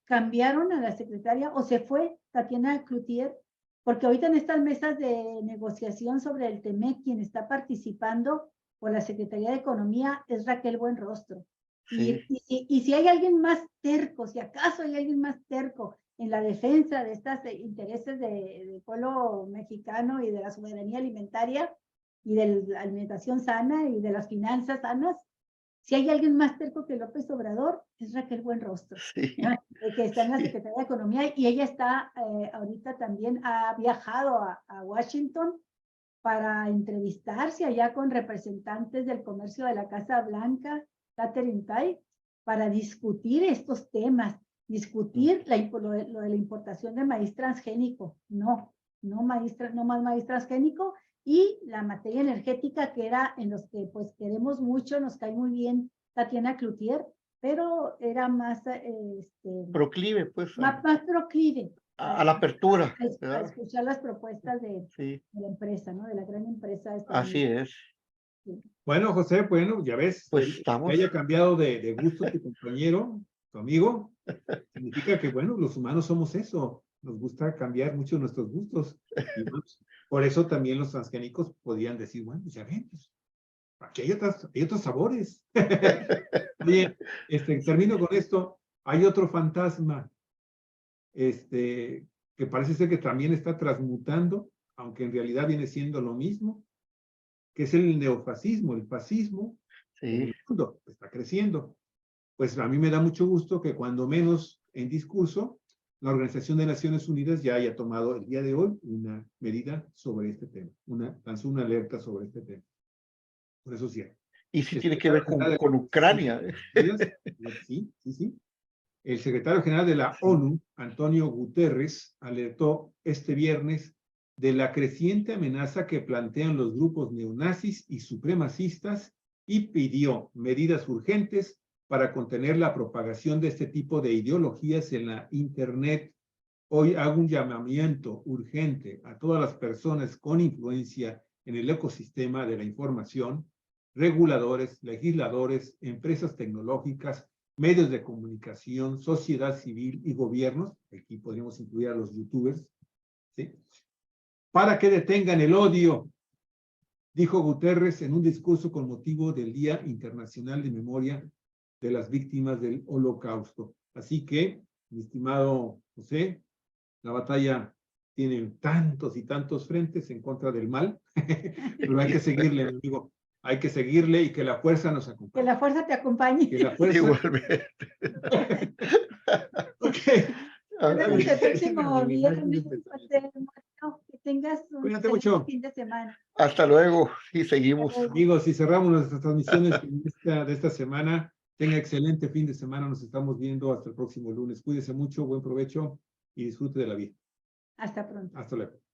[SPEAKER 2] cambiaron a la secretaria o se fue Tatiana Cloutier, porque ahorita en estas mesas de negociación sobre el TEMEC, quien está participando por la Secretaría de Economía es Raquel Buenrostro.
[SPEAKER 3] Sí,
[SPEAKER 2] Y si hay alguien más terco, si acaso hay alguien más terco en la defensa de estos intereses del pueblo mexicano y de la soberanía alimentaria y de la alimentación sana y de las finanzas sanas, si hay alguien más terco que López Obrador, es Raquel Buenrostro,
[SPEAKER 3] sí,
[SPEAKER 2] que está en la
[SPEAKER 3] sí,
[SPEAKER 2] Secretaría de Economía y ella está ahorita también, ha viajado a Washington para entrevistarse allá con representantes del comercio de la Casa Blanca, Catherine Tai, para discutir estos temas, discutir lo de la importación de maíz transgénico, no más maíz transgénico, y la materia energética, que era en los que pues queremos mucho, nos cae muy bien Tatiana Cloutier, pero era más,
[SPEAKER 3] proclive, pues,
[SPEAKER 2] más proclive
[SPEAKER 3] a la apertura,
[SPEAKER 2] a
[SPEAKER 3] ¿verdad?
[SPEAKER 2] escuchar las propuestas de
[SPEAKER 3] Sí,
[SPEAKER 2] la empresa, ¿no? De la gran empresa
[SPEAKER 3] así
[SPEAKER 2] estadounidense.
[SPEAKER 3] es.
[SPEAKER 2] Sí.
[SPEAKER 1] Bueno, José, bueno, ya ves,
[SPEAKER 3] Pues
[SPEAKER 1] que
[SPEAKER 3] estamos,
[SPEAKER 1] haya cambiado de gusto tu compañero, tu amigo, significa que, bueno, los humanos somos eso, nos gusta cambiar mucho nuestros gustos. Y bueno, por eso también los transgénicos podían decir, bueno, ya ven, pues, aquí hay otros sabores. Oye, termino con esto. Hay otro fantasma, que parece ser que también está transmutando, aunque en realidad viene siendo lo mismo, que es el neofascismo, el fascismo en
[SPEAKER 3] sí,
[SPEAKER 1] el mundo, está creciendo. Pues a mí me da mucho gusto que cuando menos en discurso, la Organización de Naciones Unidas ya haya tomado el día de hoy una medida sobre este tema, lanzó una alerta sobre este tema. Por eso sí.
[SPEAKER 3] y sí
[SPEAKER 1] El
[SPEAKER 3] tiene que ver
[SPEAKER 1] secretario general de
[SPEAKER 3] con
[SPEAKER 1] las Naciones
[SPEAKER 3] Ucrania.
[SPEAKER 1] Unidas, sí, sí, sí. El secretario general de la
[SPEAKER 3] Sí,
[SPEAKER 1] ONU, Antonio Guterres, alertó este viernes de la creciente amenaza que plantean los grupos neonazis y supremacistas y pidió medidas urgentes para contener la propagación de este tipo de ideologías en la Internet. Hoy hago un llamamiento urgente a todas las personas con influencia en el ecosistema de la información, reguladores, legisladores, empresas tecnológicas, medios de comunicación, sociedad civil y gobiernos, aquí podríamos incluir a los youtubers, ¿sí?, para que detengan el odio, dijo Guterres en un discurso con motivo del Día Internacional de Memoria de las Víctimas del Holocausto. Así que, mi estimado José, la batalla tiene tantos y tantos frentes en contra del mal, pero hay que seguirle, amigo. Hay que seguirle y que la fuerza nos acompañe.
[SPEAKER 2] Que la fuerza te acompañe.
[SPEAKER 1] Que la fuerza...
[SPEAKER 3] Igualmente.
[SPEAKER 1] Ok.
[SPEAKER 2] Nos vemos el próximo viernes.
[SPEAKER 1] Cuídate
[SPEAKER 2] Que tengas un
[SPEAKER 1] mucho.
[SPEAKER 2] excelente fin de semana.
[SPEAKER 3] Hasta luego y seguimos.
[SPEAKER 1] Amigos, si cerramos nuestras transmisiones de esta semana, tenga excelente fin de semana. Nos estamos viendo hasta el próximo lunes. Cuídese mucho, buen provecho y disfrute de la vida.
[SPEAKER 2] Hasta pronto.
[SPEAKER 1] Hasta luego.